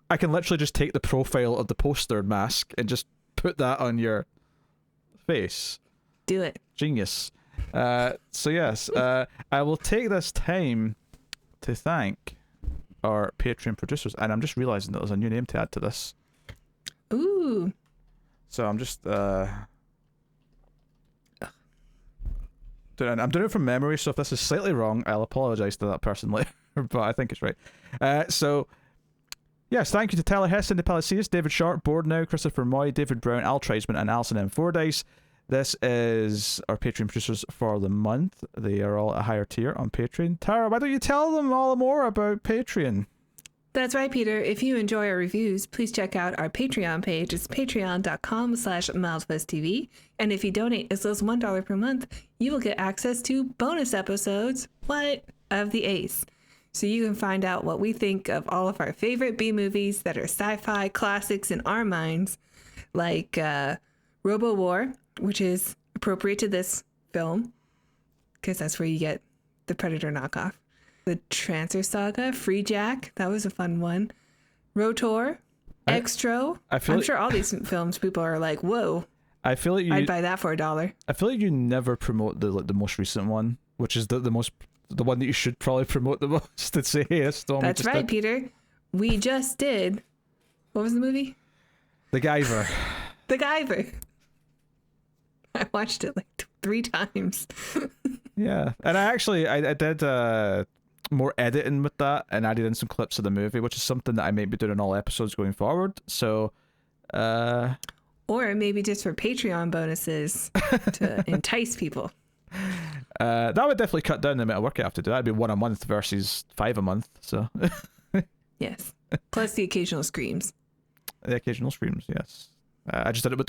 I can literally just take the profile of the poster mask and just put that on your face. Do it. Genius. So yes, I will take this time to thank our Patreon producers, and I'm just realizing that there's a new name to add to this. Ooh. So I'm just I'm doing it from memory, so if this is slightly wrong, I'll apologize to that person later, but I think it's right. So yes, thank you to Tyler Heston, DePalacios, David Sharp, Board Now, Christopher Moy, David Brown, Al Treisman, and Alison M. Fordyce. This is our Patreon producers for the month. They are all at a higher tier on Patreon. Tara, why don't you tell them all more about Patreon? That's right, Peter. If you enjoy our reviews, please check out our Patreon page. It's patreon.com/MilesFuzzTV. And if you donate as low as $1 per month, you will get access to bonus episodes, of the Ace. So you can find out what we think of all of our favorite B movies that are sci-fi classics in our minds, like Robo War, which is appropriate to this film, because that's where you get the Predator knockoff. The Trancer Saga, Free Jack, that was a fun one. Rotor, Extro. I'm sure all these films people are like, whoa. I feel like I'd buy that for $1. I feel like you never promote the most recent one, which is the one that you should probably promote the most and say, hey, this film. That's right, Peter. We just did. What was the movie? The Guyver. The Guyver. I watched it like 3 times. Yeah, and I did more editing with that and added in some clips of the movie, which is something that I might be doing in all episodes going forward. So, or maybe just for Patreon bonuses to entice people. That would definitely cut down the amount of work I have to do. That'd be 1 a month versus 5 a month. So, yes, plus the occasional screams. The occasional screams, yes. I just did it with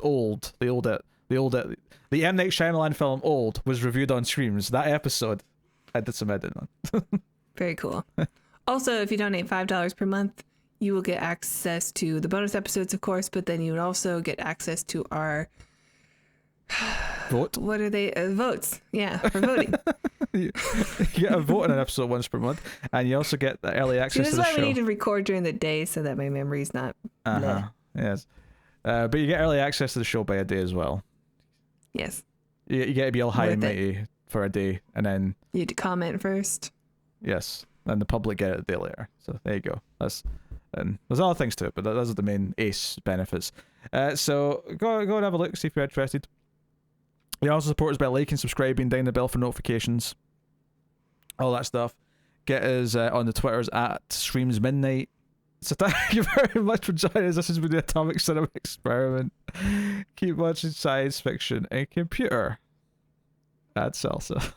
the M. Night Shyamalan film Old was reviewed on Screams. That episode, I did some editing on. Very cool. Also, if you donate $5 per month, you will get access to the bonus episodes, of course, but then you would also get access to our vote. What are they? Votes. Yeah, for voting. You get a vote on an episode once per month, and you also get the early access to the show. This is why we need to record during the day so that my memory's not. Yes. But you get early access to the show by a day as well. Yes. You get to be all high and mighty for a day, and then you had to comment first. Yes. and the public get it a day later. So there you go. And there's other things to it, but those are the main ace benefits. So go and have a look, see if you're interested. You also support us by liking, subscribing, ding the bell for notifications, all that stuff. Get us on the Twitters at Streams Midnight. So thank you very much for joining us. This has been the Atomic Cinema Experiment. Keep watching science fiction and computer. Add salsa.